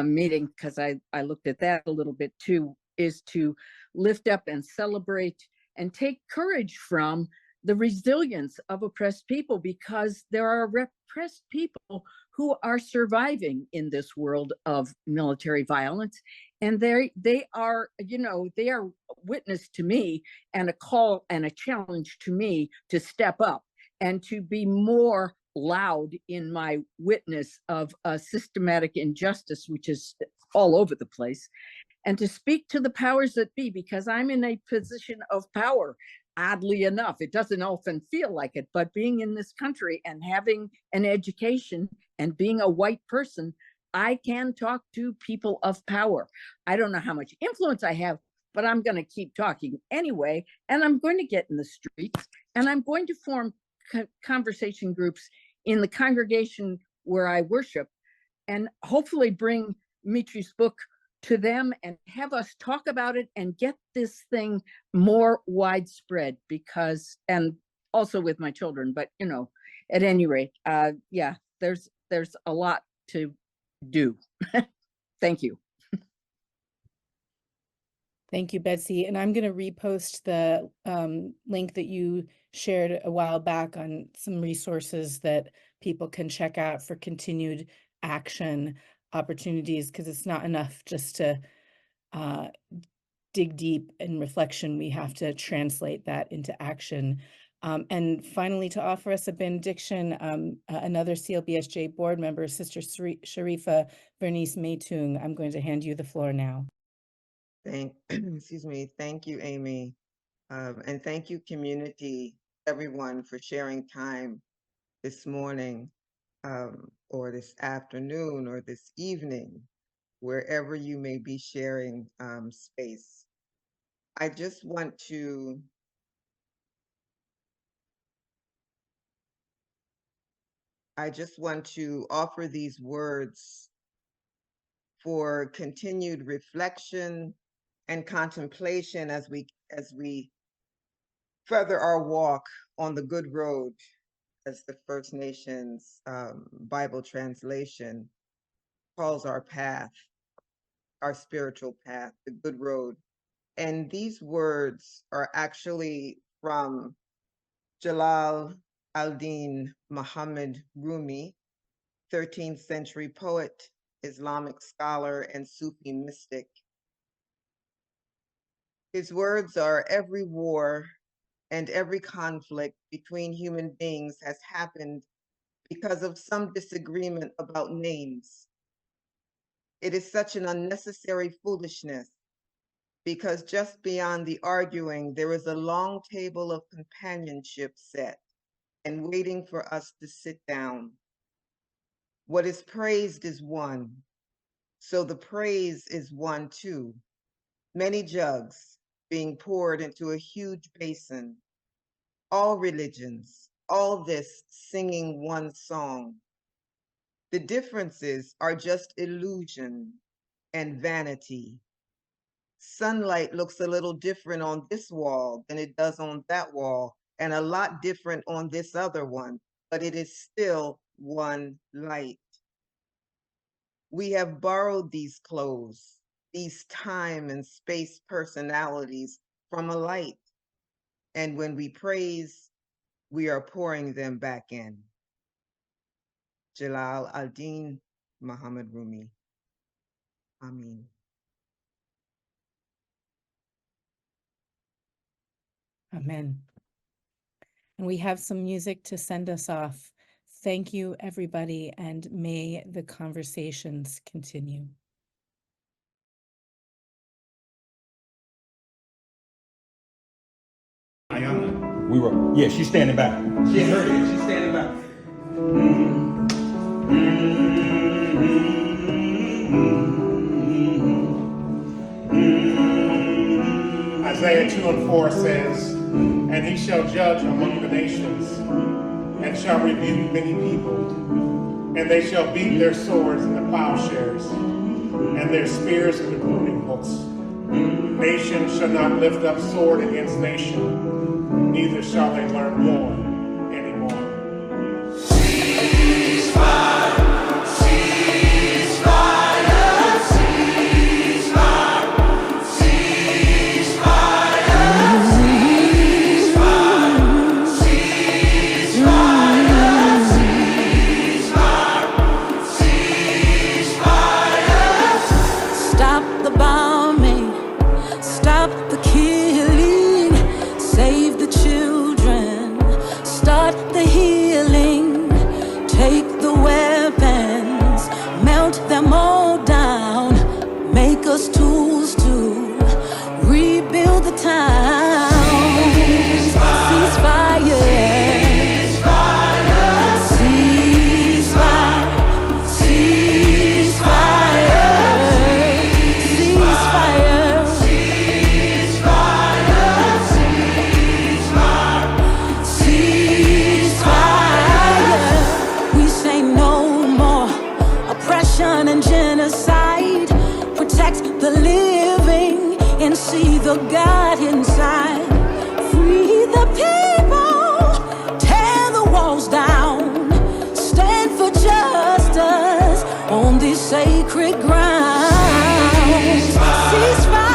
meeting, because I looked at that a little bit too, is to lift up and celebrate and take courage from the resilience of oppressed people, because there are repressed people who are surviving in this world of military violence. And they are, you know, they are witness to me, and a call and a challenge to me to step up and to be more loud in my witness of a systematic injustice, which is all over the place, and to speak to the powers that be, because I'm in a position of power. Oddly enough, it doesn't often feel like it, but being in this country and having an education and being a white person, I can talk to people of power. I don't know how much influence I have, but I'm going to keep talking anyway. And I'm going to get in the streets, and I'm going to form conversation groups in the congregation where I worship, and hopefully bring Mitri's book to them and have us talk about it and get this thing more widespread, because, and also with my children, but you know, at any rate, yeah, there's a lot to do. Thank you. Thank you, Betsy. And I'm going to repost the link that you shared a while back on some resources that people can check out for continued action opportunities, because it's not enough just to dig deep in reflection. We have to translate that into action. And finally, to offer us a benediction, another CLBSJ board member, Sister Sharifa Bernice Maytung, I'm going to hand you the floor now. Excuse me. Thank you, Amy. And thank you, community, everyone, for sharing time this morning, or this afternoon, or this evening, wherever you may be sharing space. I just want to offer these words for continued reflection and contemplation as we further our walk on the good road, as the First Nations Bible translation calls our path, our spiritual path, the good road. And these words are actually from Jalal al-Din Muhammad Rumi, 13th century poet, Islamic scholar, and Sufi mystic. His words are, every war and every conflict between human beings has happened because of some disagreement about names. It is such an unnecessary foolishness, because just beyond the arguing, there is a long table of companionship set and waiting for us to sit down. What is praised is one, so the praise is one too. Many jugs being poured into a huge basin. All religions, all this singing one song. The differences are just illusion and vanity. Sunlight looks a little different on this wall than it does on that wall, and a lot different on this other one, but it is still one light. We have borrowed these clothes, these time and space personalities from a light. And when we praise, we are pouring them back in. Jalal al-Din Muhammad Rumi. Amin. Amen. And we have some music to send us off. Thank you, everybody, and may the conversations continue. We were, yeah, she's standing back. She heard it, she's standing back. Isaiah 2:4 says, and he shall judge among the nations, and shall rebuke many people, and they shall beat their swords in the plowshares, and their spears in the pruning hooks. Nation shall not lift up sword against nation, neither shall they learn war anymore. your God inside. Free the people, tear the walls down, stand for justice on this sacred ground. Ceasefire.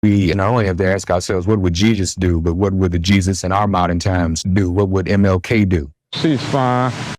We not only have to ask ourselves, what would Jesus do, but what would the Jesus in our modern times do? What would MLK do? Ceasefire.